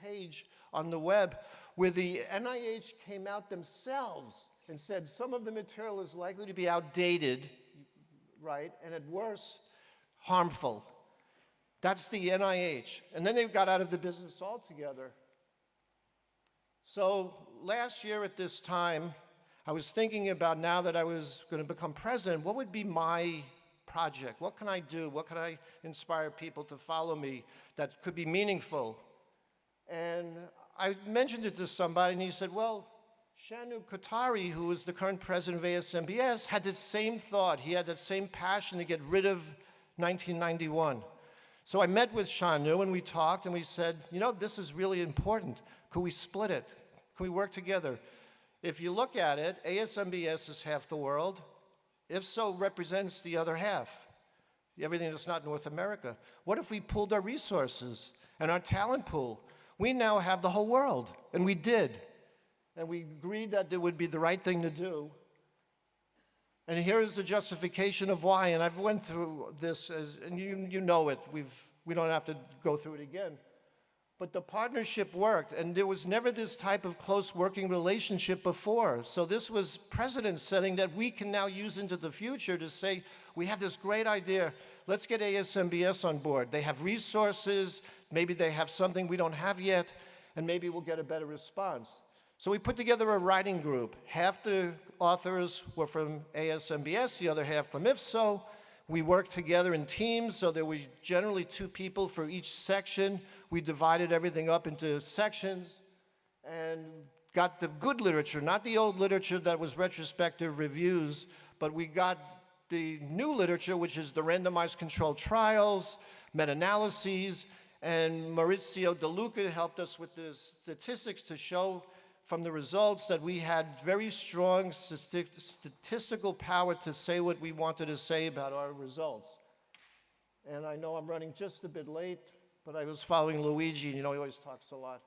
page on the web where the NIH came out themselves and said some of the material is likely to be outdated, right, and at worst, harmful. That's the NIH. And then they got out of the business altogether. So last year at this time, I was thinking about, now that I was going to become president, what would be my project? What can I do? What can I inspire people to follow me that could be meaningful? And I mentioned it to somebody, and he said, well, Shanu Kothari, who is the current president of ASMBS, had the same thought. He had that same passion to get rid of 1991. So I met with Shanu, and we talked, and we said, you know, this is really important. Could we split it? Could we work together? If you look at it, ASMBS is half the world. IFSO represents the other half, everything that's not North America. What if we pooled our resources and our talent pool? We now have the whole world, and we did. And we agreed that it would be the right thing to do. And here is the justification of why, and I've went through this, and you know it. We don't have to go through it again. But the partnership worked, and there was never this type of close working relationship before. So this was precedent setting that we can now use into the future to say, we have this great idea, let's get ASMBS on board. They have resources, maybe they have something we don't have yet, and maybe we'll get a better response. So we put together a writing group. Half the authors were from ASMBS, the other half from IFSO. We worked together in teams, so there were generally 2 people for each section. We divided everything up into sections and got the good literature, not the old literature that was retrospective reviews, but we got the new literature, which is the randomized controlled trials, meta-analyses, and Maurizio De Luca helped us with the statistics to show from the results that we had very strong statistical power to say what we wanted to say about our results. And I know I'm running just a bit late, but I was following Luigi, and you know he always talks a lot.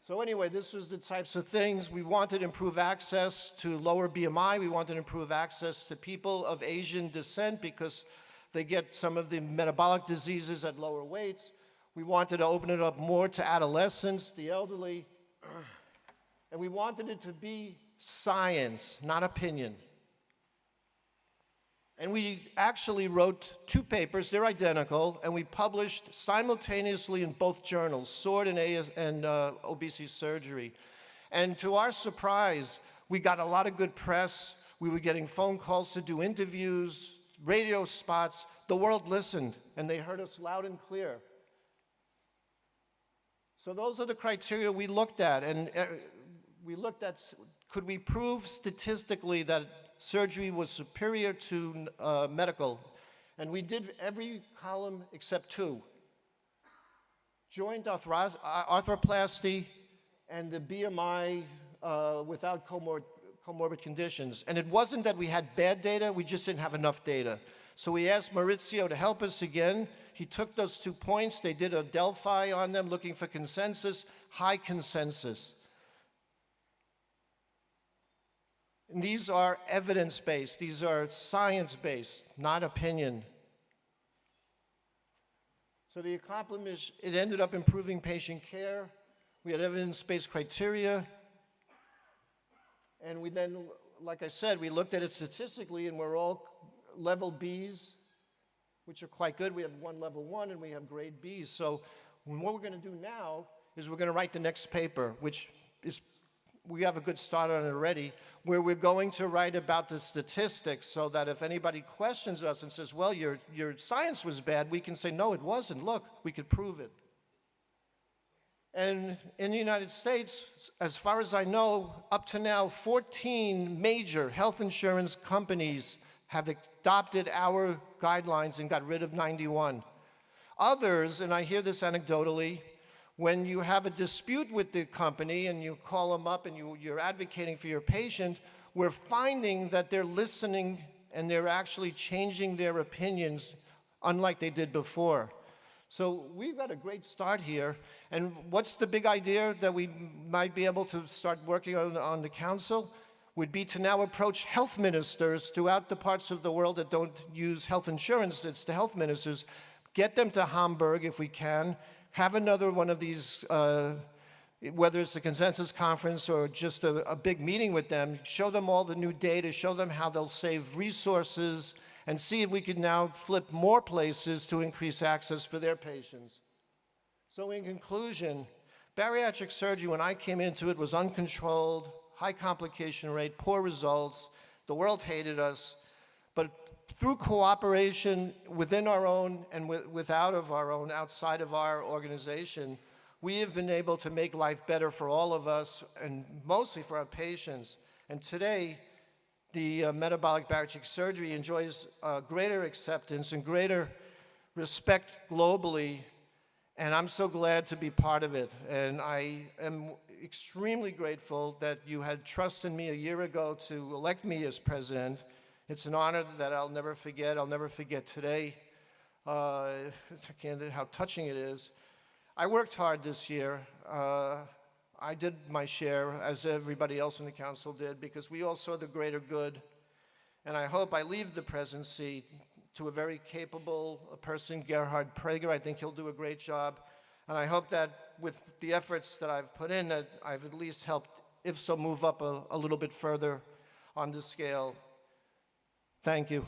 So anyway, this was the types of things. We wanted to improve access to lower BMI. We wanted to improve access to people of Asian descent because they get some of the metabolic diseases at lower weights. We wanted to open it up more to adolescents, the elderly. And we wanted it to be science, not opinion. And we actually wrote 2 papers, they're identical, and we published simultaneously in both journals, SWORD and Obesity Surgery. And to our surprise, we got a lot of good press. We were getting phone calls to do interviews, radio spots. The world listened, and they heard us loud and clear. So those are the criteria we looked at, and we looked at, could we prove statistically that surgery was superior to medical? And we did every column except 2. Joint arthroplasty and the BMI without comorbid conditions. And it wasn't that we had bad data, we just didn't have enough data. So we asked Maurizio to help us again. He took those 2 points, they did a Delphi on them looking for consensus, high consensus. And these are evidence-based, these are science-based, not opinion. So the accomplishment, it ended up improving patient care. We had evidence-based criteria. And we then, like I said, we looked at it statistically, and we're all level Bs, which are quite good. We have 1 level 1, and we have grade Bs. So what we're going to do now is we're going to write the next paper, which is, we have a good start on it already, where we're going to write about the statistics so that if anybody questions us and says, well, your science was bad, we can say, no, it wasn't. Look, we could prove it. And in the United States, as far as I know, up to now, 14 major health insurance companies have adopted our guidelines and got rid of 91. Others, and I hear this anecdotally, when you have a dispute with the company and you call them up and you're advocating for your patient, we're finding that they're listening and they're actually changing their opinions unlike they did before. So we've got a great start here. And what's the big idea that we might be able to start working on the council? Would be to now approach health ministers throughout the parts of the world that don't use health insurance. It's the health ministers. Get them to Hamburg if we can. Have another one of these, whether it's a consensus conference or just a big meeting with them. Show them all the new data. Show them how they'll save resources, and see if we can now flip more places to increase access for their patients. So in conclusion, bariatric surgery, when I came into it, was uncontrolled, high complication rate, poor results. The world hated us. But through cooperation within our own and without of our own, outside of our organization, we have been able to make life better for all of us, and mostly for our patients. And today, the metabolic bariatric surgery enjoys greater acceptance and greater respect globally, and I'm so glad to be part of it. And I am extremely grateful that you had trust in me a year ago to elect me as president. It's an honor that I'll never forget. I'll never forget today. I can't how touching it is. I worked hard this year. I did my share, as everybody else in the council did, because we all saw the greater good. And I hope I leave the presidency to a very capable person, Gerhard Prager. I think he'll do a great job. And I hope that with the efforts that I've put in, that I've at least helped IFSO move up a little bit further on the scale. Thank you.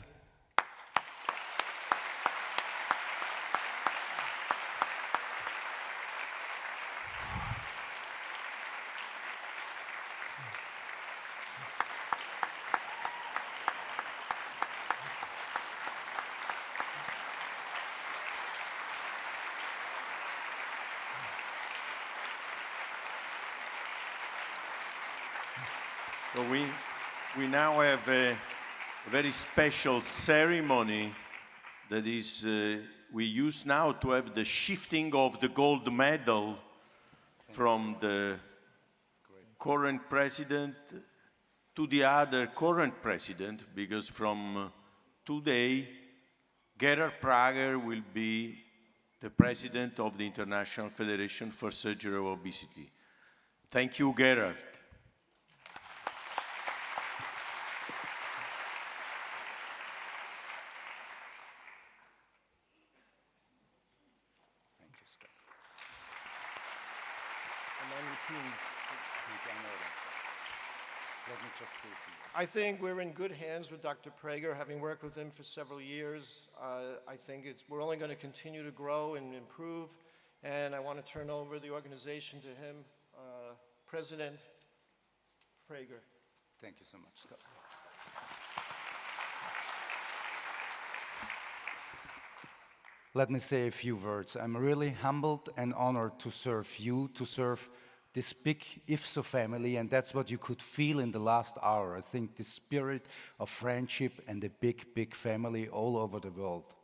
So we now have a very special ceremony that is, we use now to have the shifting of the gold medal from the current president to the other current president, because from today, Gerhard Prager will be the president of the International Federation for Surgery of Obesity. Thank you, Gerhard. I think we're in good hands with Dr. Prager, having worked with him for several years. I think we're only going to continue to grow and improve, and I want to turn over the organization to him, President Prager. Thank you so much, Scott. Let me say a few words. I'm really humbled and honored to serve you, to serve this big IFSO family, and that's what you could feel in the last hour. I think the spirit of friendship and a big, big family all over the world.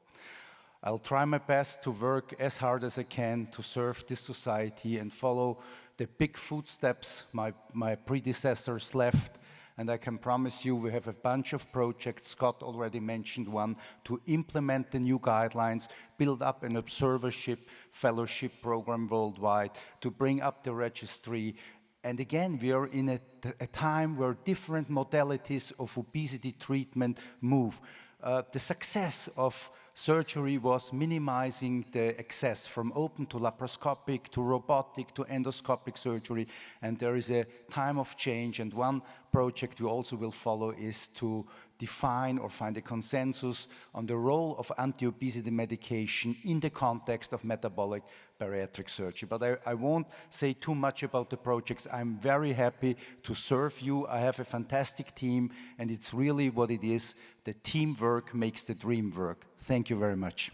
I'll try my best to work as hard as I can to serve this society and follow the big footsteps my predecessors left. And I can promise you we have a bunch of projects, Scott already mentioned one, to implement the new guidelines, build up an observership fellowship program worldwide, to bring up the registry. And again, we are in a time where different modalities of obesity treatment move. The success of surgery was minimizing the access from open to laparoscopic to robotic to endoscopic surgery, and there is a time of change, and one project we also will follow is to define or find a consensus on the role of anti-obesity medication in the context of metabolic bariatric surgery. But I won't say too much about the projects. I'm very happy to serve you. I have a fantastic team, and it's really what it is. The teamwork makes the dream work. Thank you very much.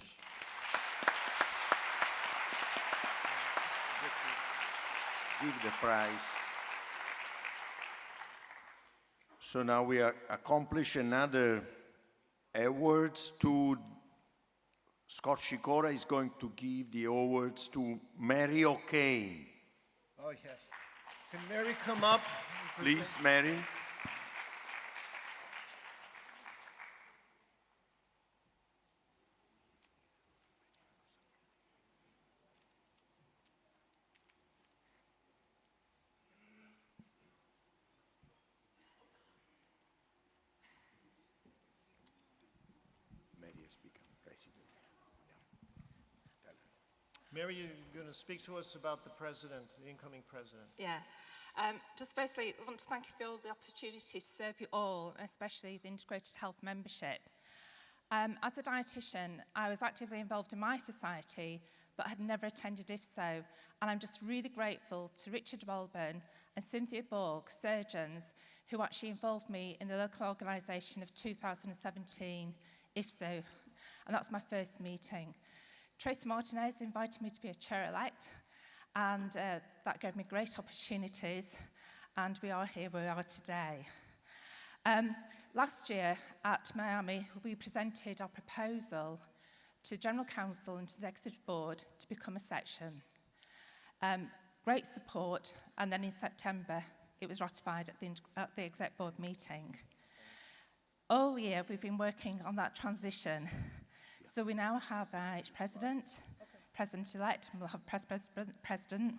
Give the prize. So now we accomplish another awards to Scott Shikora is going to give the awards to Mary O'Kane. Oh, yes. Can Mary come up? Please, Mary. Mary, you're going to speak to us about the president, the incoming president. Yeah. Just firstly, I want to thank you for all the opportunity to serve you all, especially the Integrated Health membership. As a dietitian, I was actively involved in my society, but had never attended IFSO. And I'm just really grateful to Richard Walburn and Cynthia Borg, surgeons, who actually involved me in the local organisation of 2017 IFSO. And that's my first meeting. Tracy Martinez invited me to be a chair-elect, and that gave me great opportunities, and we are here where we are today. Last year at Miami, we presented our proposal to General Council and to the Executive Board to become a section. Great support, and then in September, it was ratified at the Exec Board meeting. All year, we've been working on that transition. So we now have each president, president-elect, and we'll have president.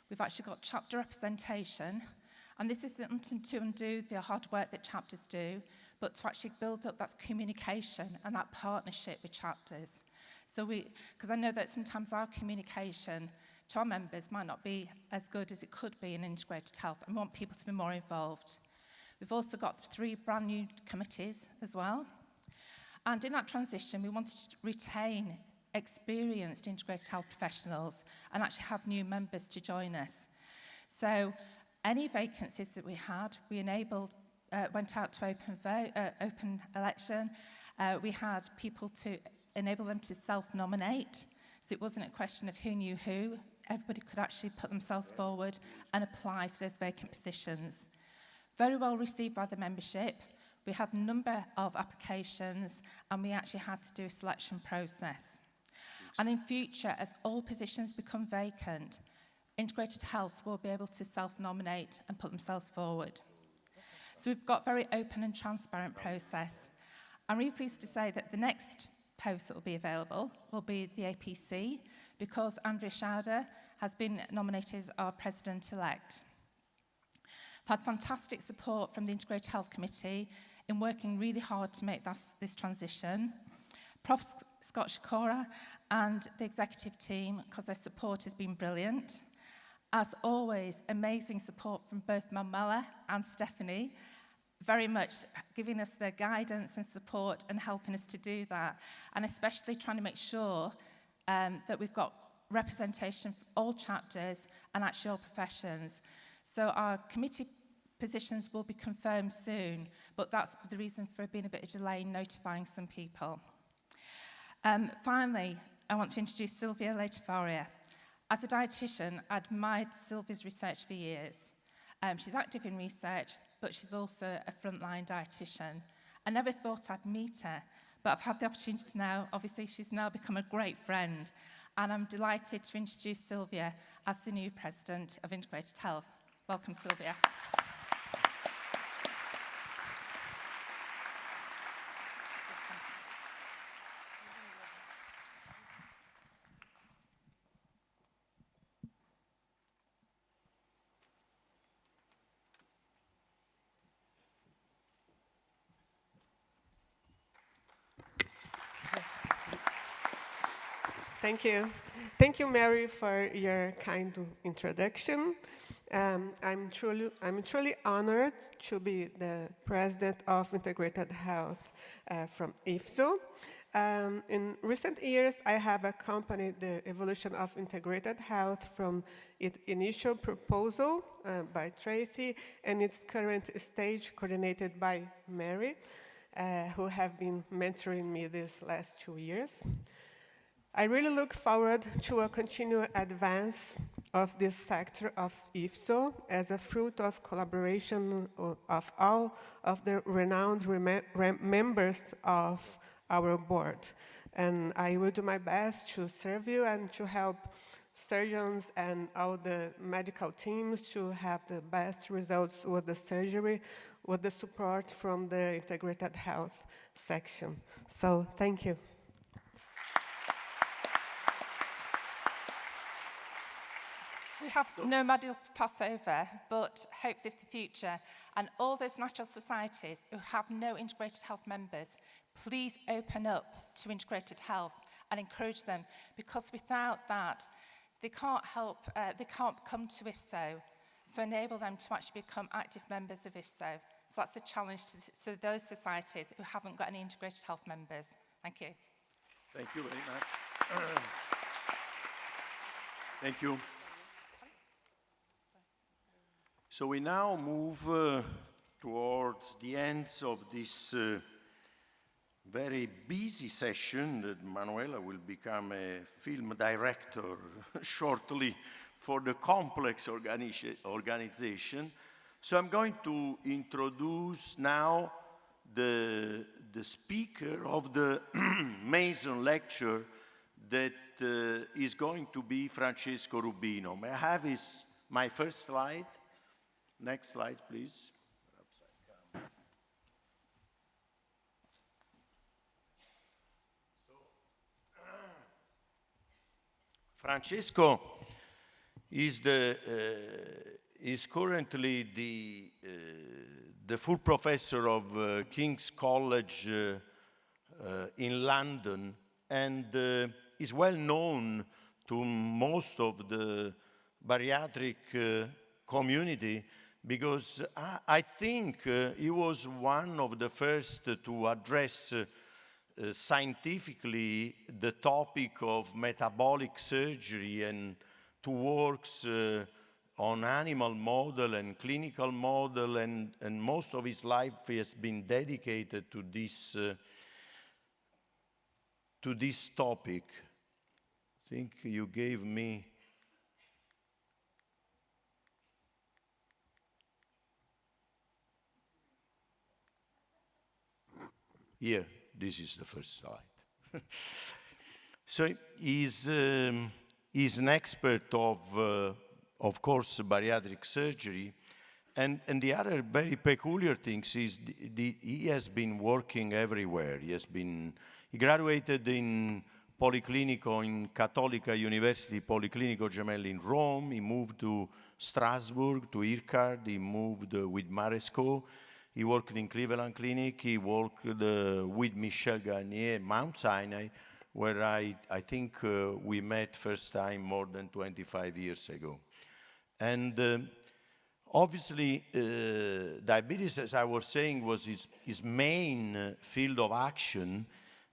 We've actually got chapter representation, and this isn't to undo the hard work that chapters do, but to actually build up that communication and that partnership with chapters. So because I know that sometimes our communication to our members might not be as good as it could be in integrated health, and we want people to be more involved. We've also got 3 brand new committees as well. And in that transition, we wanted to retain experienced integrated health professionals and actually have new members to join us. So any vacancies that we had, we enabled, went out to open election. We had people to enable them to self-nominate. So it wasn't a question of who knew who. Everybody could actually put themselves forward and apply for those vacant positions. Very well received by the membership. We had a number of applications, and we actually had to do a selection process. And in future, as all positions become vacant, Integrated Health will be able to self-nominate and put themselves forward. So we've got a very open and transparent process. I'm really pleased to say that the next post that will be available will be the APC, because Andrea Schauder has been nominated as our president-elect. I've had fantastic support from the Integrated Health Committee in working really hard to make this transition. Prof. Scott Shakora and the executive team, because their support has been brilliant. As always, amazing support from both Mamela and Stephanie, very much giving us their guidance and support and helping us to do that, and especially trying to make sure that we've got representation for all chapters and actually all professions. So our committee positions will be confirmed soon, but that's the reason for being a bit of delay in notifying some people. Finally, I want to introduce Sylvia Laetifaria. As a dietitian, I admired Sylvia's research for years. She's active in research, but she's also a frontline dietitian. I never thought I'd meet her, but I've had the opportunity to now. Obviously, she's now become a great friend, and I'm delighted to introduce Sylvia as the new president of Integrated Health. Welcome, Sylvia. Thank you. Thank you, Mary, for your kind introduction. I'm truly honored to be the president of Integrated Health from IFSO. In recent years, I have accompanied the evolution of Integrated Health from its initial proposal by Tracy and its current stage coordinated by Mary, who have been mentoring me these last 2 years. I really look forward to a continued advance of this sector of IFSO as a fruit of collaboration of all of the renowned members of our board. And I will do my best to serve you and to help surgeons and all the medical teams to have the best results with the surgery, with the support from the Integrated Health section. So thank you. We have no medal Passover, but hope for the future. And all those national societies who have no integrated health members, please open up to integrated health and encourage them, because without that, they can't come to IFSO. So enable them to actually become active members of IFSO. So that's a challenge to those societies who haven't got any integrated health members. Thank you. Thank you very much. Thank you. So we now move towards the ends of this very busy session that Manuela will become a film director shortly for the complex organization. So I'm going to introduce now the speaker of the Mason lecture that is going to be Francesco Rubino. May I have my first slide? Next slide, please. Francesco is currently the full professor of King's College in London, and is well known to most of the bariatric community because I think he was one of the first to address scientifically the topic of metabolic surgery and to works on animal model and clinical model, and most of his life has been dedicated to this topic. I think you gave me here. This is the first slide. So he's an expert of course, bariatric surgery. And the other very peculiar things is he has been working everywhere. He graduated in Policlinico in Cattolica University, Policlinico Gemelli in Rome. He moved to Strasbourg, to IRCAD. He moved with Maresco. He worked in Cleveland Clinic. He worked with Michel Garnier, Mount Sinai, where I think we met first time more than 25 years ago. And obviously, diabetes, as I was saying, was his main field of action.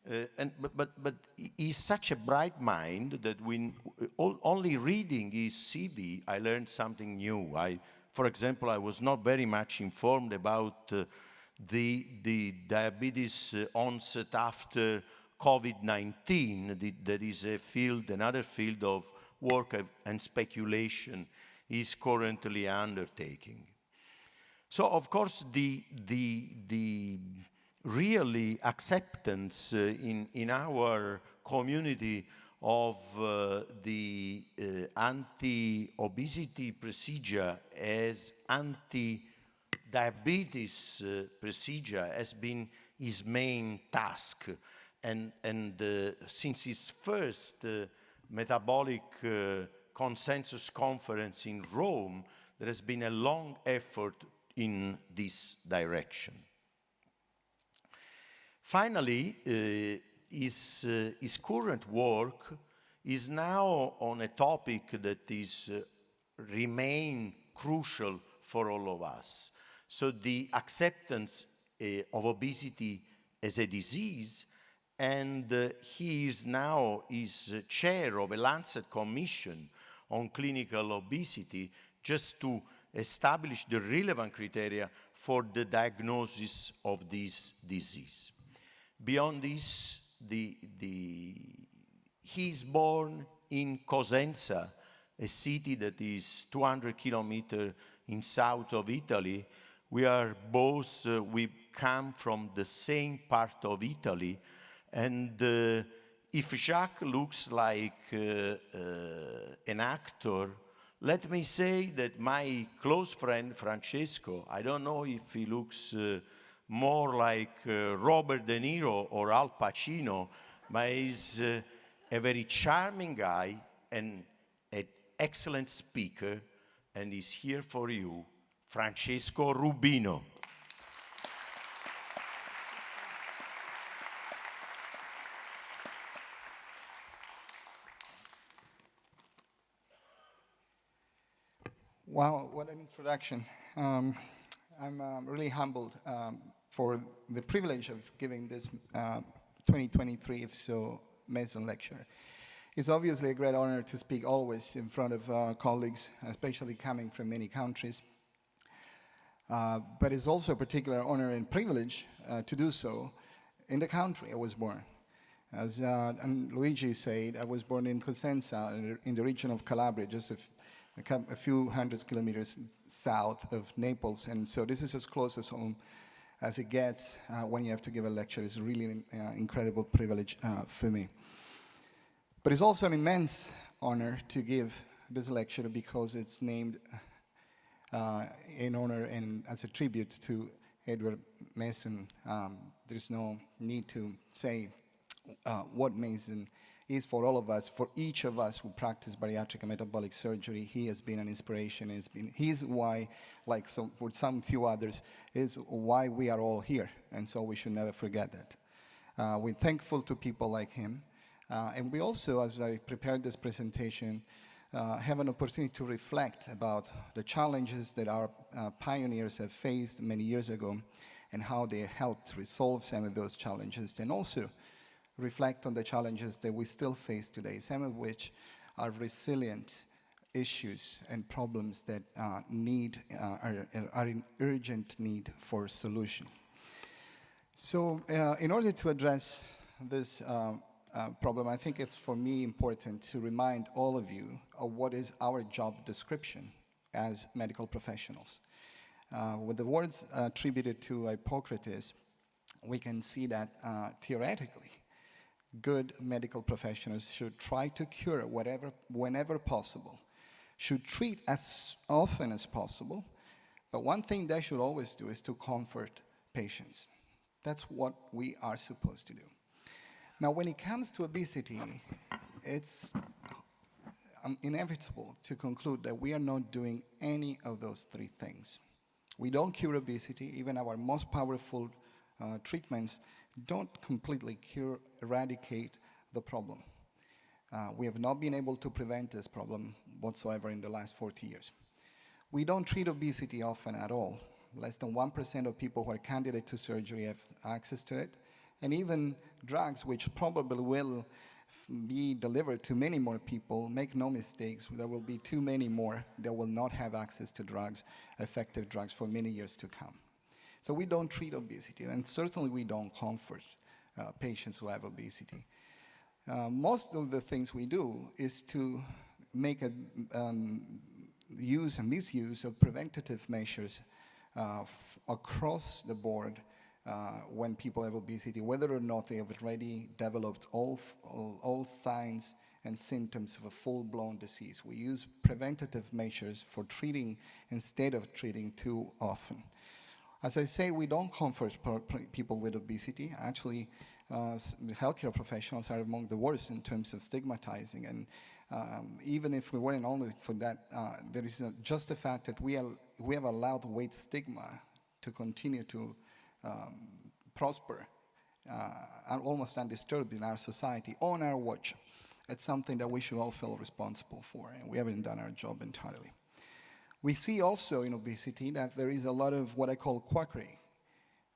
But he's such a bright mind that when only reading his CV, I learned something new. For example, I was not very much informed about the diabetes onset after COVID-19. That is another field of work and speculation is currently undertaking. So, of course, the really acceptance in our community of the anti-obesity procedure as anti-diabetes procedure has been his main task. And since his first metabolic consensus conference in Rome, there has been a long effort in this direction. Finally, his current work is now on a topic that remain crucial for all of us. So the acceptance of obesity as a disease, and he is now chair of a Lancet Commission on clinical obesity, just to establish the relevant criteria for the diagnosis of this disease. Beyond this, he is born in Cosenza, a city that is 200 kilometers in south of Italy. We come from the same part of Italy, and if Jacques looks like an actor, let me say that my close friend Francesco, I don't know if he looks more like Robert De Niro or Al Pacino, but he's a very charming guy and an excellent speaker, and he's here for you, Francesco Rubino. Wow, what an introduction. I'm really humbled for the privilege of giving this 2023 IFSO Mason lecture. It's obviously a great honor to speak always in front of colleagues, especially coming from many countries. But it's also a particular honor and privilege to do so in the country I was born. As Luigi said, I was born in Cosenza, in the region of Calabria, just a few hundred kilometers south of Naples, and so this is as close as home as it gets when you have to give a lecture. It's really an incredible privilege for me. But it's also an immense honor to give this lecture because it's named in honor and as a tribute to Edward Mason. There's no need to say what Mason is for all of us, for each of us who practice bariatric and metabolic surgery. He has been an inspiration. He's why, like for some few others, is why we are all here, and so we should never forget that. We're thankful to people like him, and we also, as I prepared this presentation, have an opportunity to reflect about the challenges that our pioneers have faced many years ago and how they helped resolve some of those challenges, and also reflect on the challenges that we still face today, some of which are resilient issues and problems that are in urgent need for solution. So in order to address this problem, I think it's for me important to remind all of you of what is our job description as medical professionals. With the words attributed to Hippocrates, we can see that theoretically, good medical professionals should try to cure whenever possible, should treat as often as possible, but one thing they should always do is to comfort patients. That's what we are supposed to do. Now, when it comes to obesity, it's inevitable to conclude that we are not doing any of those three things. We don't cure obesity. Even our most powerful treatments don't completely eradicate the problem. We have not been able to prevent this problem whatsoever in the last 40 years. We don't treat obesity often at all. Less than 1% of people who are candidate to surgery have access to it. And even drugs, which probably will be delivered to many more people, make no mistakes, there will be too many more that will not have access to drugs, effective drugs, for many years to come. So we don't treat obesity, and certainly we don't comfort patients who have obesity. Most of the things we do is to make a use and misuse of preventative measures across the board when people have obesity, whether or not they have already developed all signs and symptoms of a full-blown disease. We use preventative measures for treating instead of treating too often. As I say, we don't comfort people with obesity. Actually, healthcare professionals are among the worst in terms of stigmatizing. And even if we weren't only for that, there is just the fact that we have allowed weight stigma to continue to prosper almost undisturbed in our society on our watch. It's something that we should all feel responsible for, and we haven't done our job entirely. We see also in obesity that there is a lot of what I call quackery.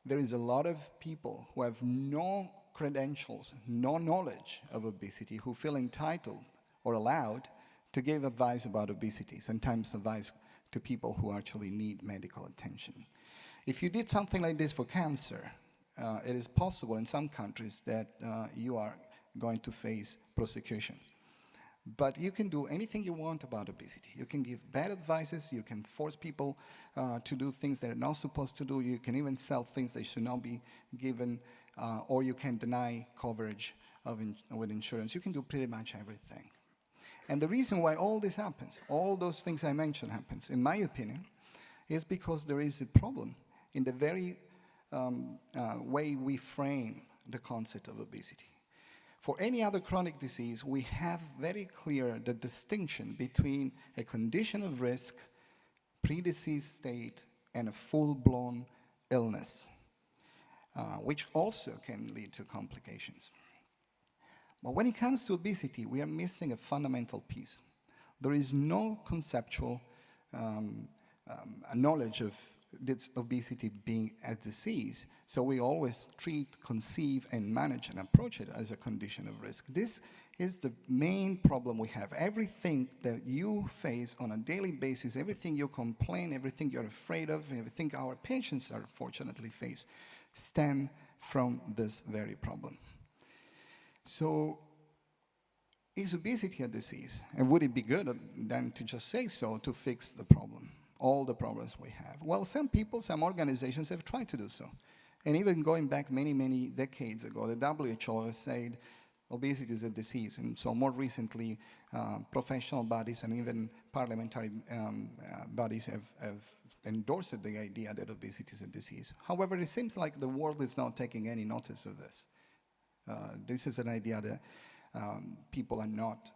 There is a lot of people who have no credentials, no knowledge of obesity, who feel entitled or allowed to give advice about obesity, sometimes advice to people who actually need medical attention. If you did something like this for cancer, it is possible in some countries that you are going to face prosecution. But you can do anything you want about obesity. You can give bad advices, you can force people to do things they're not supposed to do, you can even sell things they should not be given, or you can deny coverage with insurance. You can do pretty much everything. And the reason why all this happens, all those things I mentioned happens, in my opinion, is because there is a problem in the very way we frame the concept of obesity. For any other chronic disease, we have very clear the distinction between a condition of risk, pre-disease state, and a full-blown illness, which also can lead to complications. But when it comes to obesity, we are missing a fundamental piece. There is no conceptual a knowledge of this obesity being a disease. So we always treat, conceive, and manage and approach it as a condition of risk. This is the main problem we have. Everything that you face on a daily basis, everything you complain, everything you're afraid of, everything our patients are fortunately face, stem from this very problem. So is obesity a disease? And would it be good then to just say so to fix the problem, all the problems we have? Well, some people, some organizations have tried to do so. And even going back many, many decades ago, the WHO has said obesity is a disease. And so more recently, professional bodies and even parliamentary bodies have endorsed the idea that obesity is a disease. However, it seems like the world is not taking any notice of this. This is an idea that people are not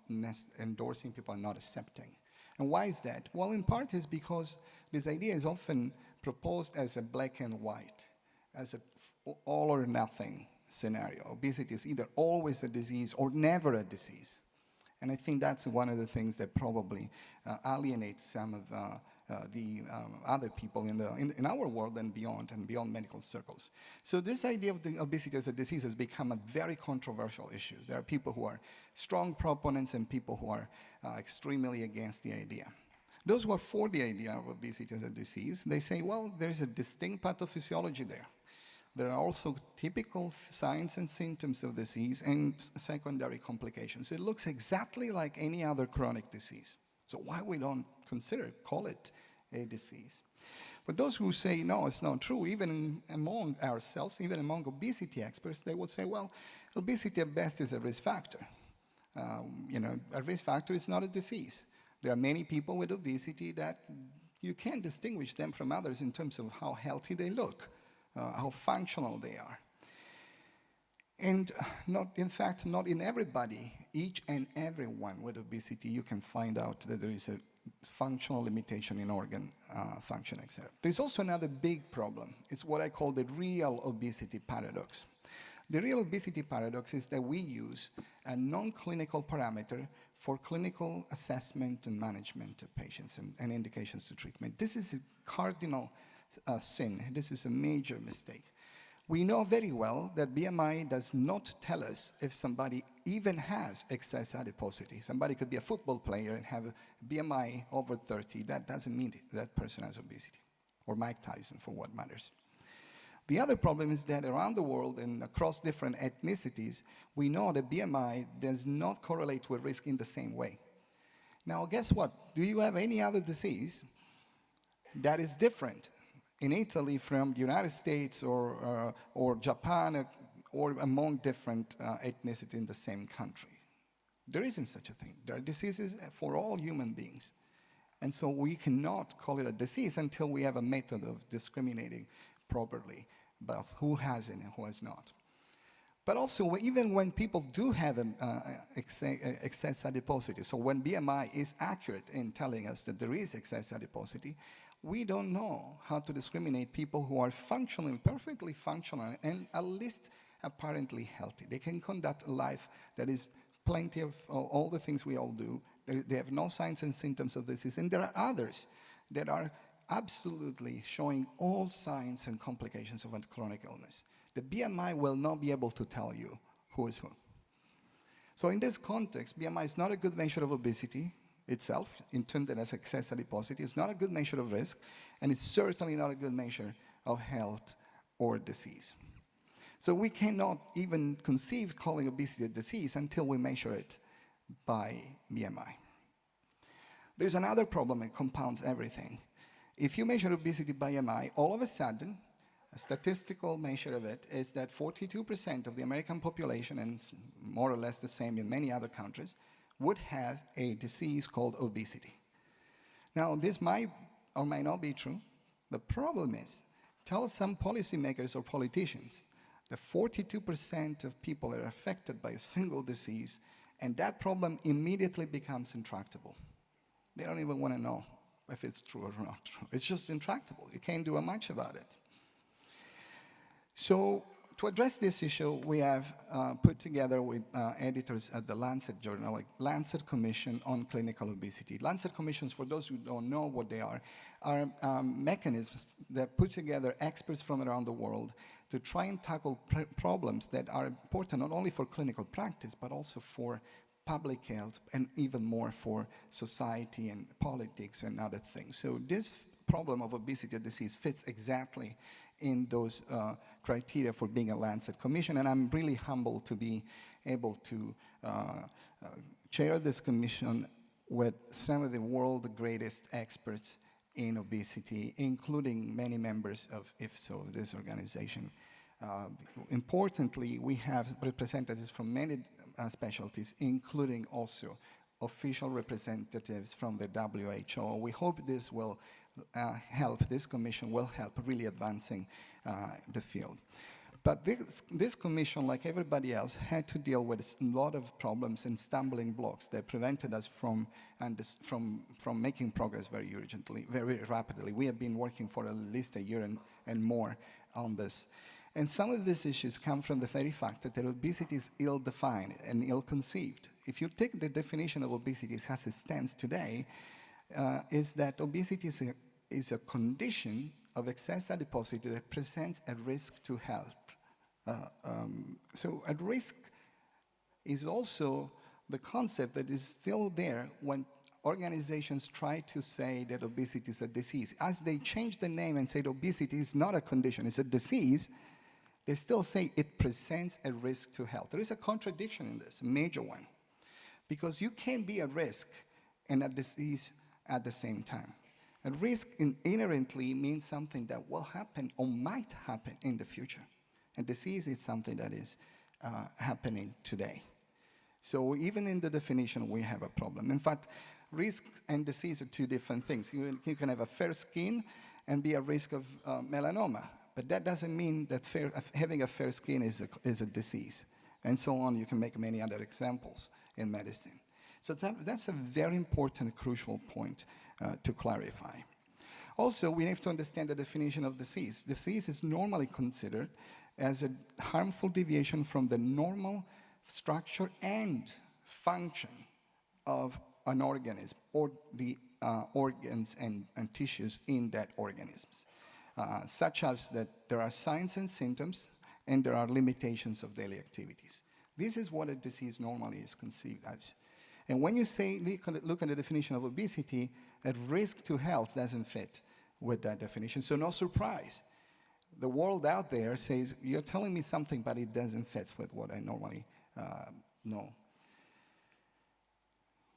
endorsing, people are not accepting. And why is that? Well, in part is because this idea is often proposed as a black and white, as an all or nothing scenario. Obesity is either always a disease or never a disease. And I think that's one of the things that probably alienates some of the other people in our world and beyond medical circles. So this idea of the obesity as a disease has become a very controversial issue. There are people who are strong proponents and people who are extremely against the idea. Those who are for the idea of obesity as a disease, they say, well, there's a distinct pathophysiology there. There are also typical signs and symptoms of disease and secondary complications. It looks exactly like any other chronic disease. So why we don't call it a disease? But those who say, no, it's not true, even among ourselves, even among obesity experts, they would say, well, obesity at best is a risk factor. A risk factor is not a disease. There are many people with obesity that you can't distinguish them from others in terms of how healthy they look, how functional they are. And in fact, not in everybody, each and everyone with obesity, you can find out that there is a functional limitation in organ function, etc. There's also another big problem. It's what I call the real obesity paradox. The real obesity paradox is that we use a non-clinical parameter for clinical assessment and management of patients and indications to treatment. This is a cardinal sin. This is a major mistake. We know very well that BMI does not tell us if somebody even has excess adiposity. Somebody could be a football player and have a BMI over 30. That doesn't mean that person has obesity, or Mike Tyson for what matters. The other problem is that around the world and across different ethnicities, we know that BMI does not correlate with risk in the same way. Now, guess what? Do you have any other disease that is different in Italy from the United States or Japan or among different ethnicities in the same country? There isn't such a thing. There are diseases for all human beings. And so we cannot call it a disease until we have a method of discriminating properly about who has it and who has not. But also, even when people do have excess adiposity, so when BMI is accurate in telling us that there is excess adiposity, we don't know how to discriminate people who are functionally, perfectly functional, and at least apparently healthy. They can conduct a life that is plenty of all the things we all do. They have no signs and symptoms of disease. And there are others that are absolutely showing all signs and complications of a chronic illness. The BMI will not be able to tell you who is who. So in this context, BMI is not a good measure of obesity itself, intended as excess adiposity. It's not a good measure of risk, and it's certainly not a good measure of health or disease. So we cannot even conceive calling obesity a disease until we measure it by BMI. There's another problem that compounds everything. If you measure obesity by BMI, all of a sudden, a statistical measure of it is that 42% of the American population, and more or less the same in many other countries, would have a disease called obesity. Now, this might or might not be true. The problem is, tell some policymakers or politicians that 42% of people are affected by a single disease, and that problem immediately becomes intractable. They don't even want to know if it's true or not true. It's just intractable. You can't do much about it. So To address this issue, we have put together with editors at the Lancet journal, like Lancet Commission on Clinical Obesity. Lancet Commissions, for those who don't know what they are mechanisms that put together experts from around the world to try and tackle problems that are important not only for clinical practice, but also for public health and even more for society and politics and other things. So this problem of obesity disease fits exactly in those criteria for being a Lancet Commission, and I'm really humbled to be able to chair this commission with some of the world's greatest experts in obesity, including many members of IFSO, this organization. Importantly, we have representatives from many specialties, including also official representatives from the WHO. We hope this will help, this commission will help really advancing the field. But this commission, like everybody else, had to deal with a lot of problems and stumbling blocks that prevented us from making progress very urgently, very rapidly. We have been working for at least a year and more on this. And some of these issues come from the very fact that obesity is ill-defined and ill-conceived. If you take the definition of obesity as it stands today, is that obesity is a condition of excess adiposity that presents a risk to health. So at risk is also the concept that is still there when organizations try to say that obesity is a disease. As they change the name and say obesity is not a condition, it's a disease, they still say it presents a risk to health. There is a contradiction in this, a major one, because you can't be at risk and a disease at the same time. And risk inherently means something that will happen or might happen in the future. And disease is something that is happening today. So even in the definition, we have a problem. In fact, risk and disease are two different things. You can have a fair skin and be at risk of melanoma, but that doesn't mean that having a fair skin is a disease. And so on, you can make many other examples in medicine. So that's a very important, crucial point to clarify. Also, we have to understand the definition of disease. Disease is normally considered as a harmful deviation from the normal structure and function of an organism or the organs and tissues in that organism, such as that there are signs and symptoms and there are limitations of daily activities. This is what a disease normally is conceived as. And when you say, look at the definition of obesity, at risk to health doesn't fit with that definition. So no surprise. The world out there says, you're telling me something, but it doesn't fit with what I normally know.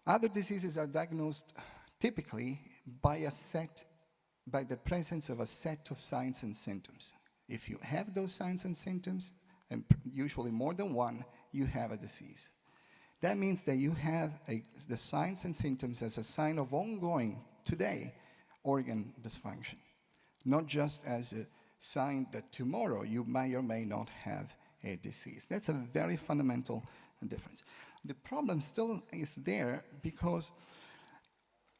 Other diseases are diagnosed typically by the presence of a set of signs and symptoms. If you have those signs and symptoms, and usually more than one, you have a disease. That means that you have the signs and symptoms as a sign of ongoing, today, organ dysfunction, not just as a sign that tomorrow you may or may not have a disease. That's a very fundamental difference. The problem still is there because,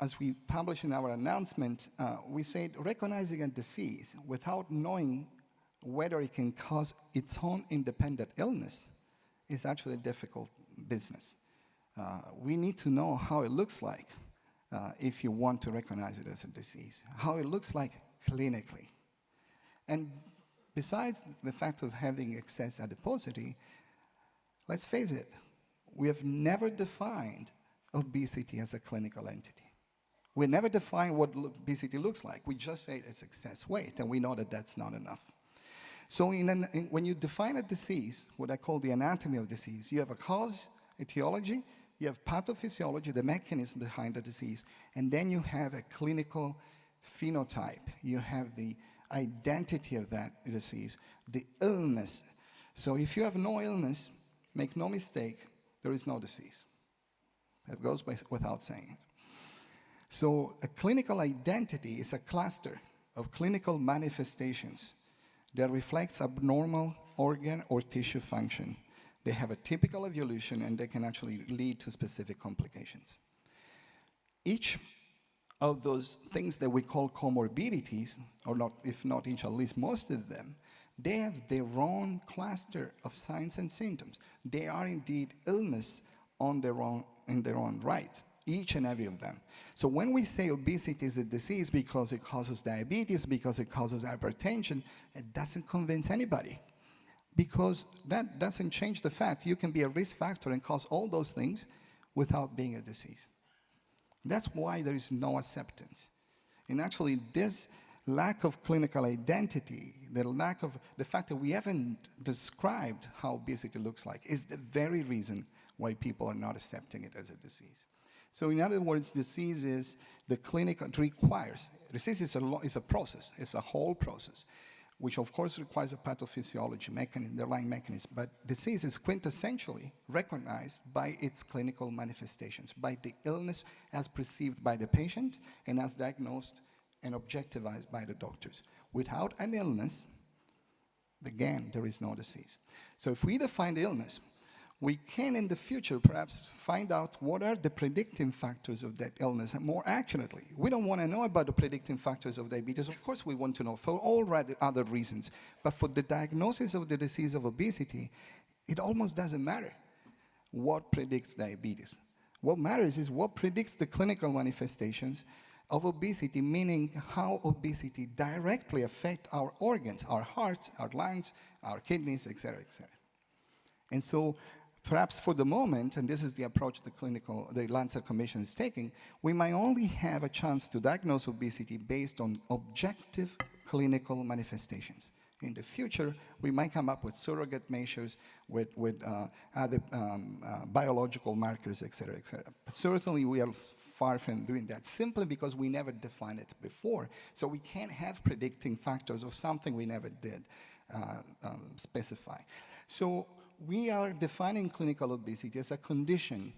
as we published in our announcement, we said recognizing a disease without knowing whether it can cause its own independent illness is actually a difficult business. We need to know how it looks like if you want to recognize it as a disease, how it looks like clinically. And besides the fact of having excess adiposity, let's face it, we have never defined obesity as a clinical entity. We never defined what obesity looks like. We just say it's excess weight, and we know that that's not enough. So when you define a disease, what I call the anatomy of disease, you have a cause, etiology, you have pathophysiology, the mechanism behind the disease, and then you have a clinical phenotype. You have the identity of that disease, the illness. So if you have no illness, make no mistake, there is no disease. That goes without saying. So a clinical identity is a cluster of clinical manifestations that reflects abnormal organ or tissue function. They have a typical evolution and they can actually lead to specific complications. Each of those things that we call comorbidities, or not, if not each, at least most of them, They have their own cluster of signs and symptoms. They are indeed illness in their own right, each and every of them. So when we say obesity is a disease because it causes diabetes, because it causes hypertension, it doesn't convince anybody. Because that doesn't change the fact you can be a risk factor and cause all those things without being a disease. That's why there is no acceptance. And actually, this lack of clinical identity, the fact that we haven't described how obesity looks like, is the very reason why people are not accepting it as a disease. So in other words, disease is the clinical, it requires, disease is a process, it's a whole process, which of course requires a pathophysiology mechanism, underlying mechanism, but disease is quintessentially recognized by its clinical manifestations, by the illness as perceived by the patient and as diagnosed and objectivized by the doctors. Without an illness, again, there is no disease. So if we define the illness, we can in the future perhaps find out what are the predicting factors of that illness more accurately. We don't want to know about the predicting factors of diabetes. Of course we want to know for all other reasons. But for the diagnosis of the disease of obesity, it almost doesn't matter what predicts diabetes. What matters is what predicts the clinical manifestations of obesity, meaning how obesity directly affects our organs, our hearts, our lungs, our kidneys, et cetera, et cetera. And so perhaps for the moment, and this is the approach the Lancet Commission is taking, we might only have a chance to diagnose obesity based on objective clinical manifestations. In the future, we might come up with surrogate measures, with other biological markers, et cetera, et cetera. But certainly we are far from doing that, simply because we never defined it before. So we can't have predicting factors of something we never did specify. So we are defining clinical obesity as a condition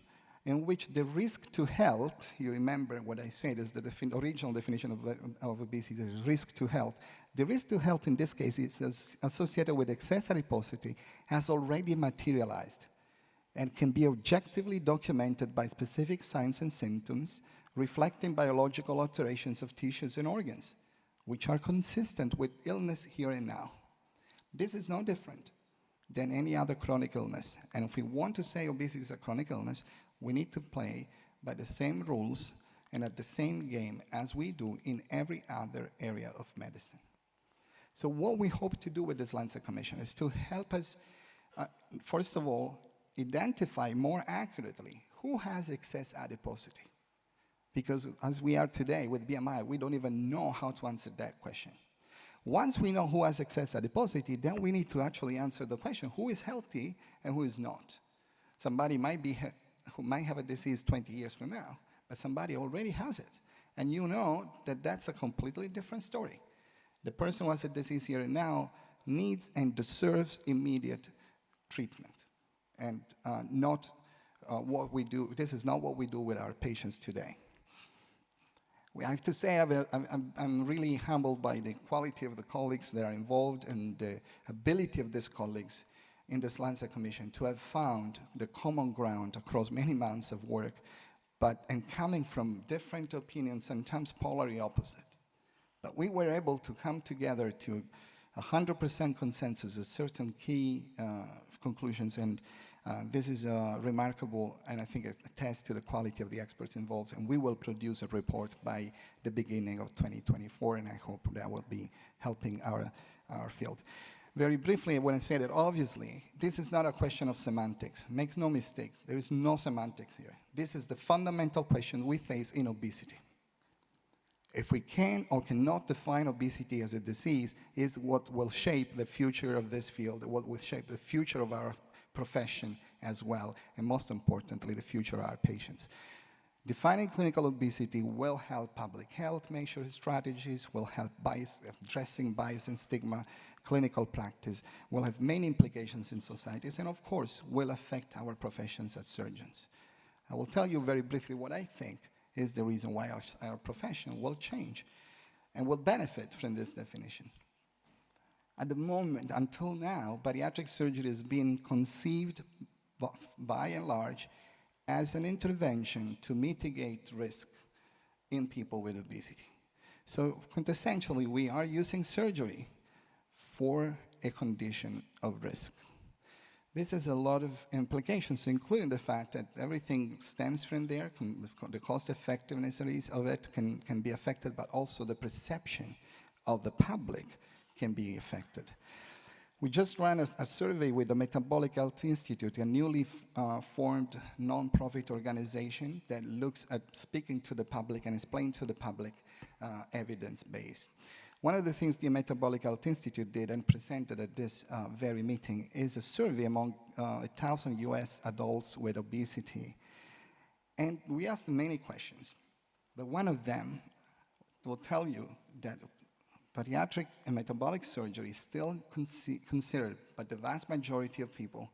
in which the risk to health, you remember what I said is the original definition of obesity is risk to health. The risk to health in this case is associated with excess adiposity, has already materialized and can be objectively documented by specific signs and symptoms reflecting biological alterations of tissues and organs, which are consistent with illness here and now. This is no different than any other chronic illness. And if we want to say obesity is a chronic illness, we need to play by the same rules and at the same game as we do in every other area of medicine. So what we hope to do with this Lancet Commission is to help us, first of all, identify more accurately who has excess adiposity. Because as we are today with BMI, we don't even know how to answer that question. Once we know who has excess adiposity, then we need to actually answer the question, who is healthy and who is not? Somebody who might have a disease 20 years from now, but somebody already has it. And you know that that's a completely different story. The person who has a disease here and now needs and deserves immediate treatment. And not what we do, this is not what we do with our patients today. I have to say I'm really humbled by the quality of the colleagues that are involved and the ability of these colleagues in this Lancet Commission to have found the common ground across many months of work, and coming from different opinions, sometimes polarly opposite. But we were able to come together to 100% consensus of certain key conclusions, and this is remarkable, and I think it attests to the quality of the experts involved, and we will produce a report by the beginning of 2024, and I hope that will be helping our field. Very briefly, I want to say that obviously, this is not a question of semantics. Make no mistake, there is no semantics here. This is the fundamental question we face in obesity. If we can or cannot define obesity as a disease is what will shape the future of this field, what will shape the future of our profession as well, and most importantly, the future of our patients. Defining clinical obesity will help public health measure strategies, will help addressing bias and stigma, clinical practice, will have many implications in societies, and of course, will affect our professions as surgeons. I will tell you very briefly what I think is the reason why our profession will change and will benefit from this definition. At the moment, until now, bariatric surgery has been conceived by and large as an intervention to mitigate risk in people with obesity. So quintessentially, we are using surgery for a condition of risk. This has a lot of implications, including the fact that everything stems from there. The cost effectiveness of it can be affected, but also the perception of the public can be affected. We just ran a survey with the Metabolic Health Institute, a newly formed non-profit organization that looks at speaking to the public and explaining to the public evidence-based. One of the things the Metabolic Health Institute did and presented at this very meeting is a survey among 1,000 US adults with obesity. And we asked many questions, but one of them will tell you that bariatric and metabolic surgery is still considered by the vast majority of people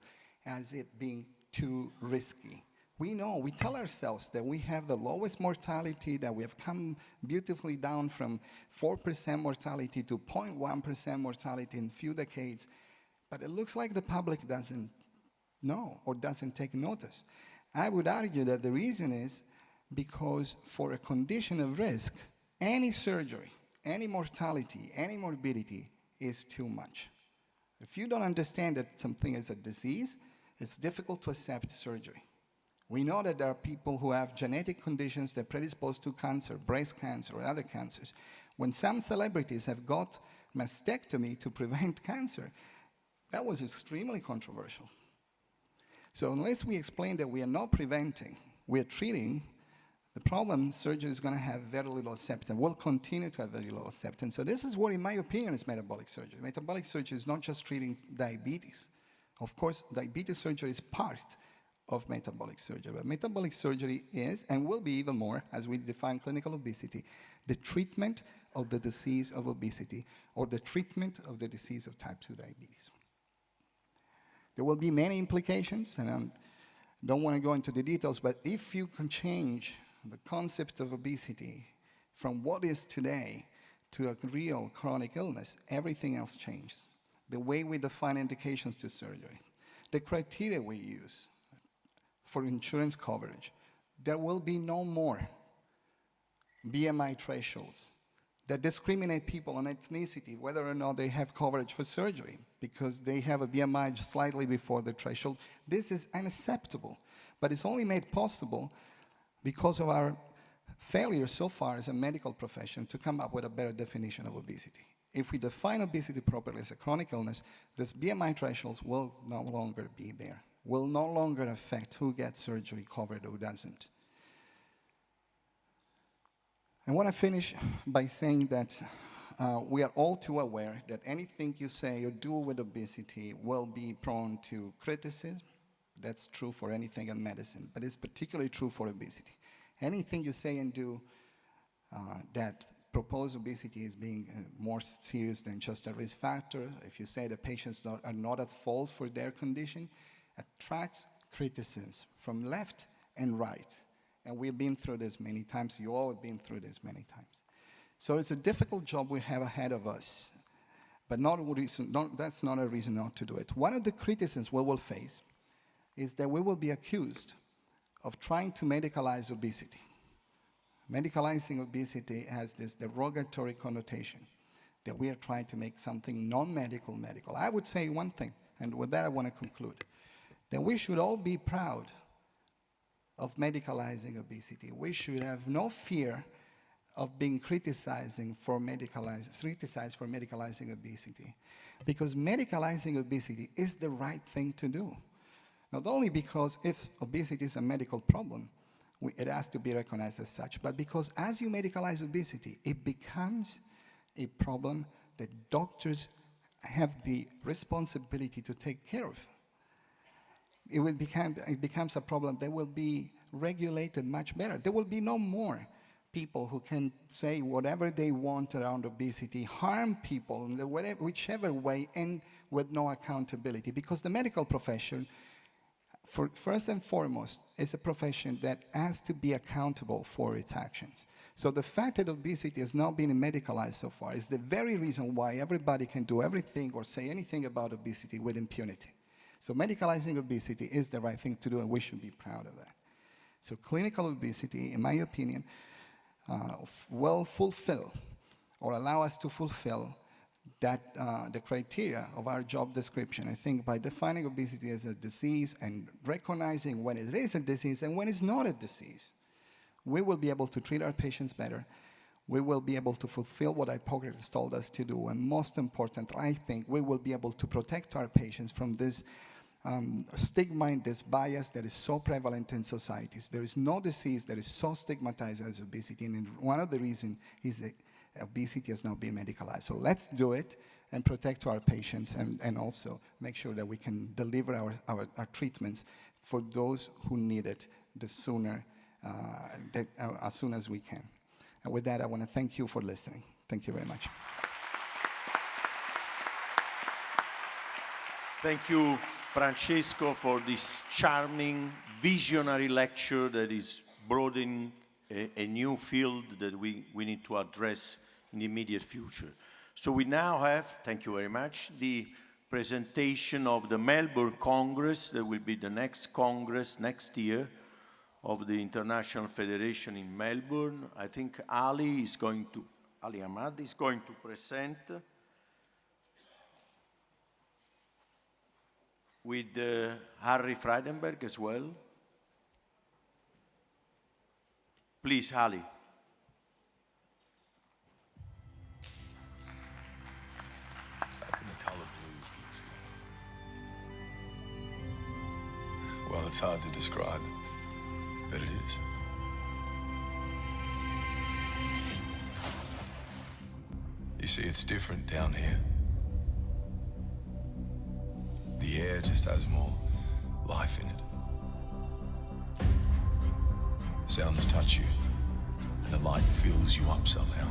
as it being too risky. We know, we tell ourselves that we have the lowest mortality, that we have come beautifully down from 4% mortality to 0.1% mortality in a few decades, but it looks like the public doesn't know or doesn't take notice. I would argue that the reason is because for a condition of risk, any surgery, any mortality, any morbidity is too much. If you don't understand that something is a disease, it's difficult to accept surgery. We know that there are people who have genetic conditions that predispose to cancer, breast cancer, or other cancers. When some celebrities have got mastectomy to prevent cancer, that was extremely controversial. So unless we explain that we are not preventing, we are treating, the problem surgery is going to have very little acceptance, will continue to have very little acceptance. So this is what, in my opinion, is metabolic surgery. Metabolic surgery is not just treating diabetes. Of course, diabetes surgery is part of metabolic surgery, but metabolic surgery is, and will be even more, as we define clinical obesity, the treatment of the disease of obesity, or the treatment of the disease of type 2 diabetes. There will be many implications, and I don't want to go into the details, but if you can change the concept of obesity from what is today to a real chronic illness, everything else changes. The way we define indications to surgery, the criteria we use for insurance coverage, there will be no more BMI thresholds that discriminate people on ethnicity, whether or not they have coverage for surgery, because they have a BMI slightly before the threshold. This is unacceptable, but it's only made possible because of our failure so far as a medical profession to come up with a better definition of obesity. If we define obesity properly as a chronic illness, this BMI thresholds will no longer be there, will no longer affect who gets surgery covered or who doesn't. I want to finish by saying that we are all too aware that anything you say or do with obesity will be prone to criticism. That's true for anything in medicine, but it's particularly true for obesity. Anything you say and do that propose obesity as being more serious than just a risk factor, if you say that patients are not at fault for their condition, attracts criticism from left and right. And we've been through this many times. You all have been through this many times. So it's a difficult job we have ahead of us, but that's not a reason not to do it. One of the criticisms we will face is that we will be accused of trying to medicalize obesity. Medicalizing obesity has this derogatory connotation that we are trying to make something non-medical medical. I would say one thing, and with that I want to conclude, that we should all be proud of medicalizing obesity. We should have no fear of being criticized for medicalizing obesity, because medicalizing obesity is the right thing to do. Not only because if obesity is a medical problem, it has to be recognized as such, but because as you medicalize obesity, it becomes a problem that doctors have the responsibility to take care of. It becomes a problem that will be regulated much better. There will be no more people who can say whatever they want around obesity, harm people in whichever way, and with no accountability, because the medical profession, first and foremost, is a profession that has to be accountable for its actions. So the fact that obesity has not been medicalized so far is the very reason why everybody can do everything or say anything about obesity with impunity. So medicalizing obesity is the right thing to do, and we should be proud of that. So clinical obesity, in my opinion, will fulfill or allow us to fulfill that the criteria of our job description. I think by defining obesity as a disease and recognizing when it is a disease and when it's not a disease, we will be able to treat our patients better. We will be able to fulfill what Hippocrates told us to do. And most important, I think, we will be able to protect our patients from this stigma and this bias that is so prevalent in societies. There is no disease that is so stigmatized as obesity. And one of the reasons is that obesity has not been medicalized. So let's do it and protect our patients and also make sure that we can deliver our treatments for those who need it the sooner, as soon as we can. And with that, I want to thank you for listening. Thank you very much. Thank you, Francesco, for this charming, visionary lecture that is broadening a new field that we need to address in the immediate future. So we now have, thank you very much, the presentation of the Melbourne Congress. That will be the next Congress next year of the International Federation in Melbourne. I think Ali Ahmad is going to present with Harry Freidenberg as well. Please, Ali. Well, it's hard to describe, but it is. You see, it's different down here. The air just has more life in it. Sounds touch you, and the light fills you up somehow.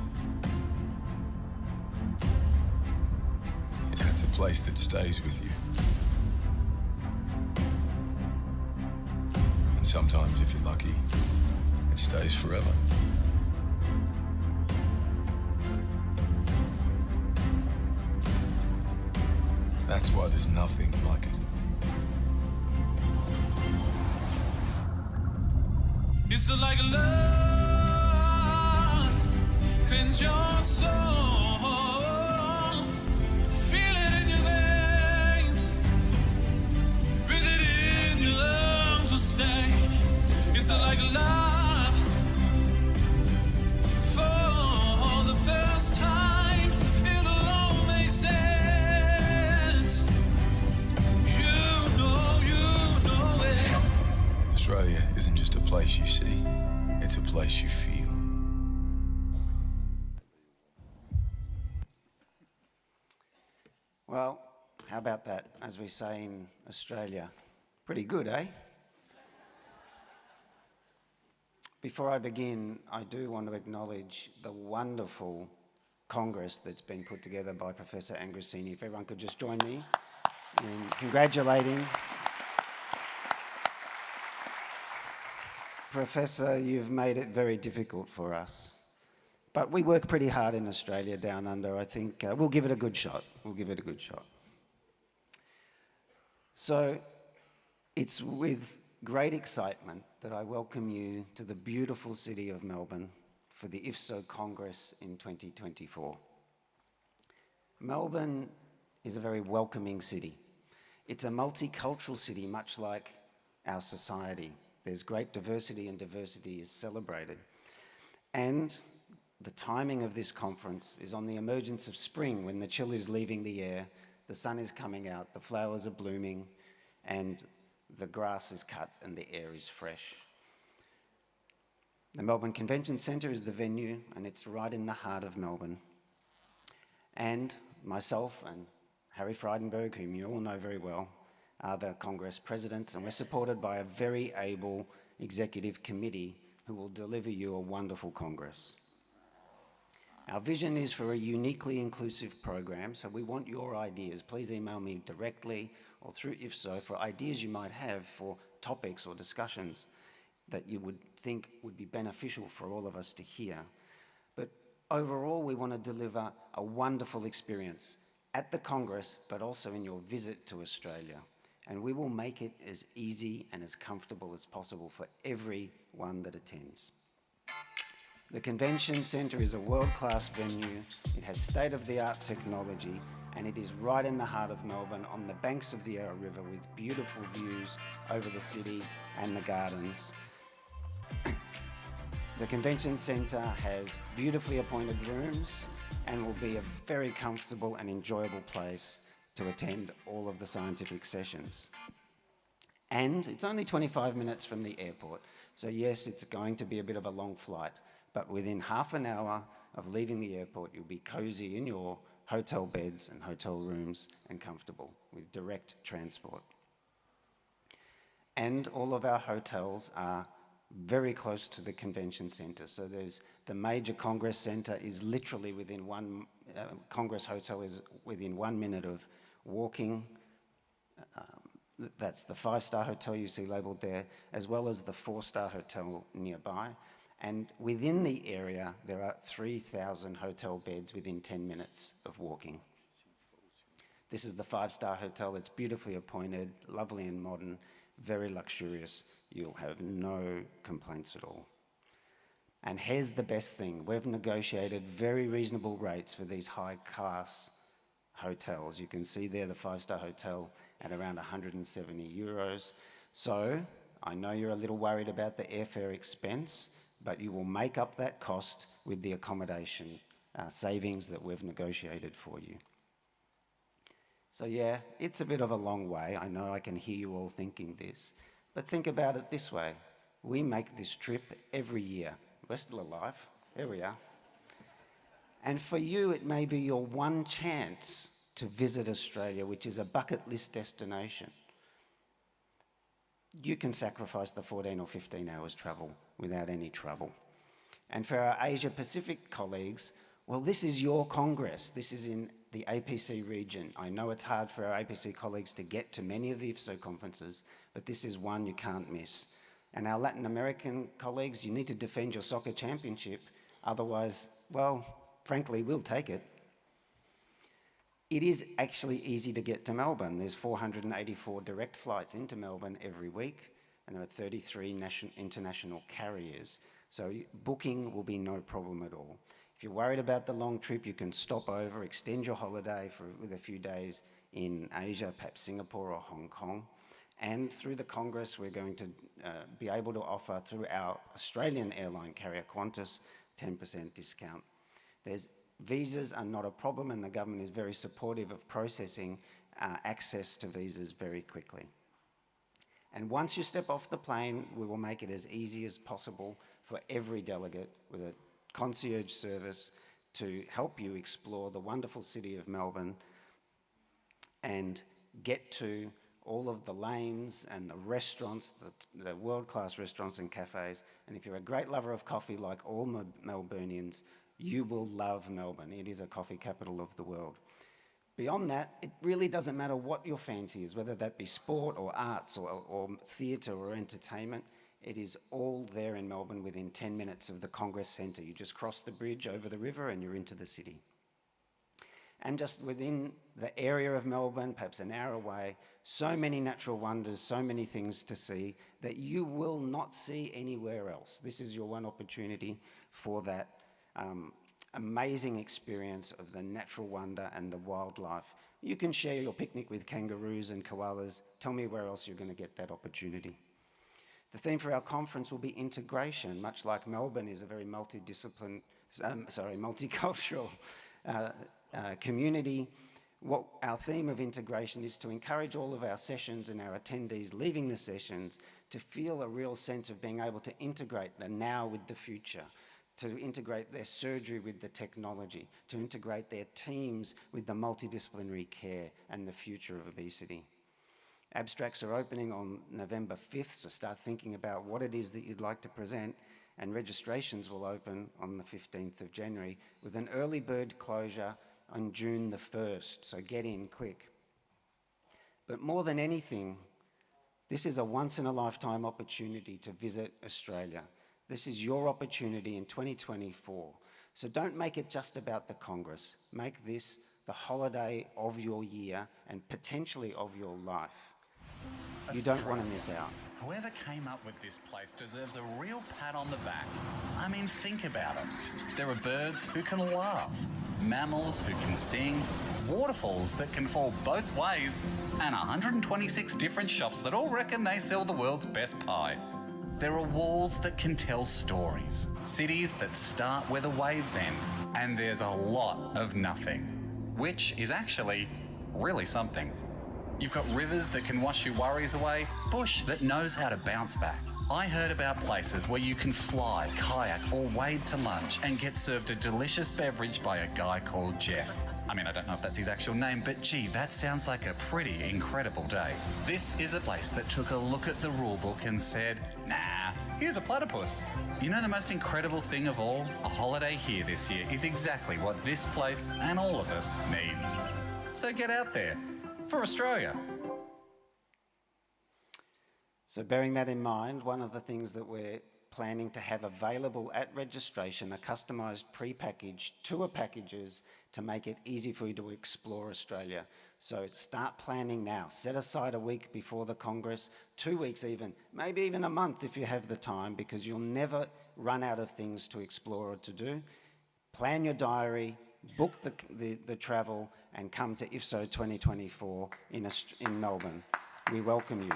Yeah, it's a place that stays with you. And sometimes, if you're lucky, it stays forever. That's why there's nothing like it. It's like love cleanse your soul. Feel it in your veins. Breathe it in, your lungs will stay. It's like love for the first time. It'll all make sense. You know it. Australia isn't just a place you see, it's a place you feel. Well, how about that, as we say in Australia? Pretty good, eh? Before I begin, I do want to acknowledge the wonderful Congress that's been put together by Professor Angrasini. If everyone could just join me in congratulating. Professor, you've made it very difficult for us. But we work pretty hard in Australia down under. I think we'll give it a good shot. We'll give it a good shot. So it's with great excitement that I welcome you to the beautiful city of Melbourne for the IFSO Congress in 2024. Melbourne is a very welcoming city. It's a multicultural city, much like our society. There's great diversity, and diversity is celebrated. And the timing of this conference is on the emergence of spring, when the chill is leaving the air, the sun is coming out, the flowers are blooming, and the grass is cut and the air is fresh. The Melbourne Convention Centre is the venue, and it's right in the heart of Melbourne. And myself and Harry Freidenberg, whom you all know very well, are the Congress presidents, and we're supported by a very able executive committee who will deliver you a wonderful Congress. Our vision is for a uniquely inclusive program, so we want your ideas. Please email me directly or through IFSO for ideas you might have for topics or discussions that you would think would be beneficial for all of us to hear. But overall, we want to deliver a wonderful experience at the Congress, but also in your visit to Australia. And we will make it as easy and as comfortable as possible for everyone that attends. The convention centre is a world-class venue. It has state-of-the-art technology, and it is right in the heart of Melbourne on the banks of the Yarra River with beautiful views over the city and the gardens. The convention centre has beautifully appointed rooms and will be a very comfortable and enjoyable place to attend all of the scientific sessions. And it's only 25 minutes from the airport, so yes, it's going to be a bit of a long flight, but within half an hour of leaving the airport, you'll be cosy in your hotel beds and hotel rooms and comfortable with direct transport. And all of our hotels are very close to the convention centre. So there's the major Congress Centre is literally within Congress Hotel is within 1 minute of walking. That's the 5-star hotel you see labelled there, as well as the 4-star hotel nearby. And within the area, there are 3,000 hotel beds within 10 minutes of walking. This is the 5-star hotel. It's beautifully appointed, lovely and modern, very luxurious. You'll have no complaints at all. And here's the best thing. We've negotiated very reasonable rates for these high-class hotels. You can see there the 5-star hotel at around 170 euros. So I know you're a little worried about the airfare expense, but you will make up that cost with the accommodation savings that we've negotiated for you. So yeah, it's a bit of a long way. I know I can hear you all thinking this, but think about it this way. We make this trip every year. We're still alive. Here we are. And for you, it may be your one chance to visit Australia, which is a bucket list destination. You can sacrifice the 14 or 15 hours travel without any trouble. And for our Asia Pacific colleagues, well, this is your Congress. This is in the APC region. I know it's hard for our APC colleagues to get to many of the IFSO conferences, but this is one you can't miss. And our Latin American colleagues, you need to defend your soccer championship. Otherwise, well, frankly, we'll take it. It is actually easy to get to Melbourne. There's 484 direct flights into Melbourne every week, and there are 33 international carriers. So booking will be no problem at all. If you're worried about the long trip, you can stop over, extend your holiday with a few days in Asia, perhaps Singapore or Hong Kong. And through the Congress, we're going to be able to offer, through our Australian airline carrier Qantas, 10% discount. Visas are not a problem, and the government is very supportive of processing access to visas very quickly. And once you step off the plane, we will make it as easy as possible for every delegate with a concierge service to help you explore the wonderful city of Melbourne and get to all of the lanes and the restaurants, the world-class restaurants and cafes. And if you're a great lover of coffee, like all Melburnians, you will love Melbourne. It is a coffee capital of the world. Beyond that, it really doesn't matter what your fancy is, whether that be sport or arts or theatre or entertainment. It is all there in Melbourne within 10 minutes of the Congress Centre. You just cross the bridge over the river and you're into the city. And just within the area of Melbourne, perhaps an hour away, so many natural wonders, so many things to see that you will not see anywhere else. This is your one opportunity for that amazing experience of the natural wonder and the wildlife. You can share your picnic with kangaroos and koalas. Tell me where else you're going to get that opportunity. The theme for our conference will be integration, much like Melbourne is a very multicultural community. What our theme of integration is to encourage all of our sessions and our attendees leaving the sessions to feel a real sense of being able to integrate the now with the future, to integrate their surgery with the technology, to integrate their teams with the multidisciplinary care and the future of obesity. Abstracts are opening on November 5th, so start thinking about what it is that you'd like to present, and registrations will open on the 15th of January with an early bird closure on June the 1st, so get in quick. But more than anything, this is a once-in-a-lifetime opportunity to visit Australia. This is your opportunity in 2024. So don't make it just about the Congress. Make this the holiday of your year and potentially of your life. You don't want to miss out. Whoever came up with this place deserves a real pat on the back. I mean, think about it. There are birds who can laugh, mammals who can sing, waterfalls that can fall both ways, and 126 different shops that all reckon they sell the world's best pie. There are walls that can tell stories, cities that start where the waves end, and there's a lot of nothing, which is actually really something. You've got rivers that can wash your worries away, bush that knows how to bounce back. I heard about places where you can fly, kayak or wade to lunch and get served a delicious beverage by a guy called Jeff. I mean, I don't know if that's his actual name, but gee, that sounds like a pretty incredible day. This is a place that took a look at the rulebook and said, nah, here's a platypus. You know the most incredible thing of all? A holiday here this year is exactly what this place and all of us needs. So get out there. For Australia. So bearing that in mind, one of the things that we're planning to have available at registration are customised pre-packaged tour packages to make it easy for you to explore Australia. So start planning now. Set aside a week before the Congress, 2 weeks even, maybe even a month if you have the time, because you'll never run out of things to explore or to do. Plan your diary, book the travel, and come to IFSO 2024 in Melbourne. We welcome you.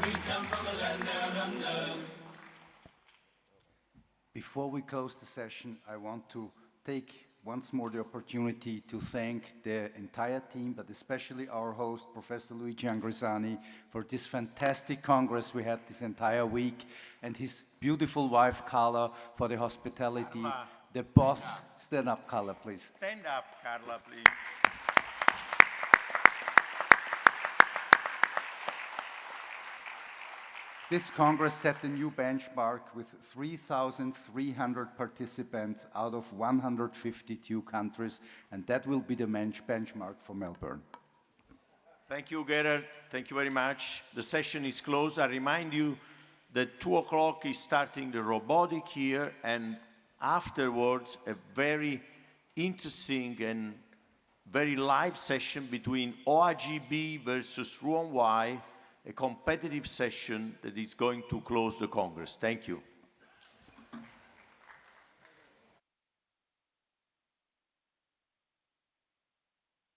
We come from a land down under. Before we close the session, I want to take once more the opportunity to thank the entire team, but especially our host, Professor Luigi Angrisani, for this fantastic Congress we had this entire week, and his beautiful wife, Carla, for the hospitality. Carla, the boss, stand up, Carla, please. Stand up, Carla, please. This Congress set a new benchmark with 3,300 participants out of 152 countries, and that will be the benchmark for Melbourne. Thank you, Gerard. Thank you very much. The session is closed. I remind you that 2 o'clock is starting the robotic here, and afterwards a very interesting and very live session between ORGB versus Rouen Y, a competitive session that is going to close the Congress. Thank you.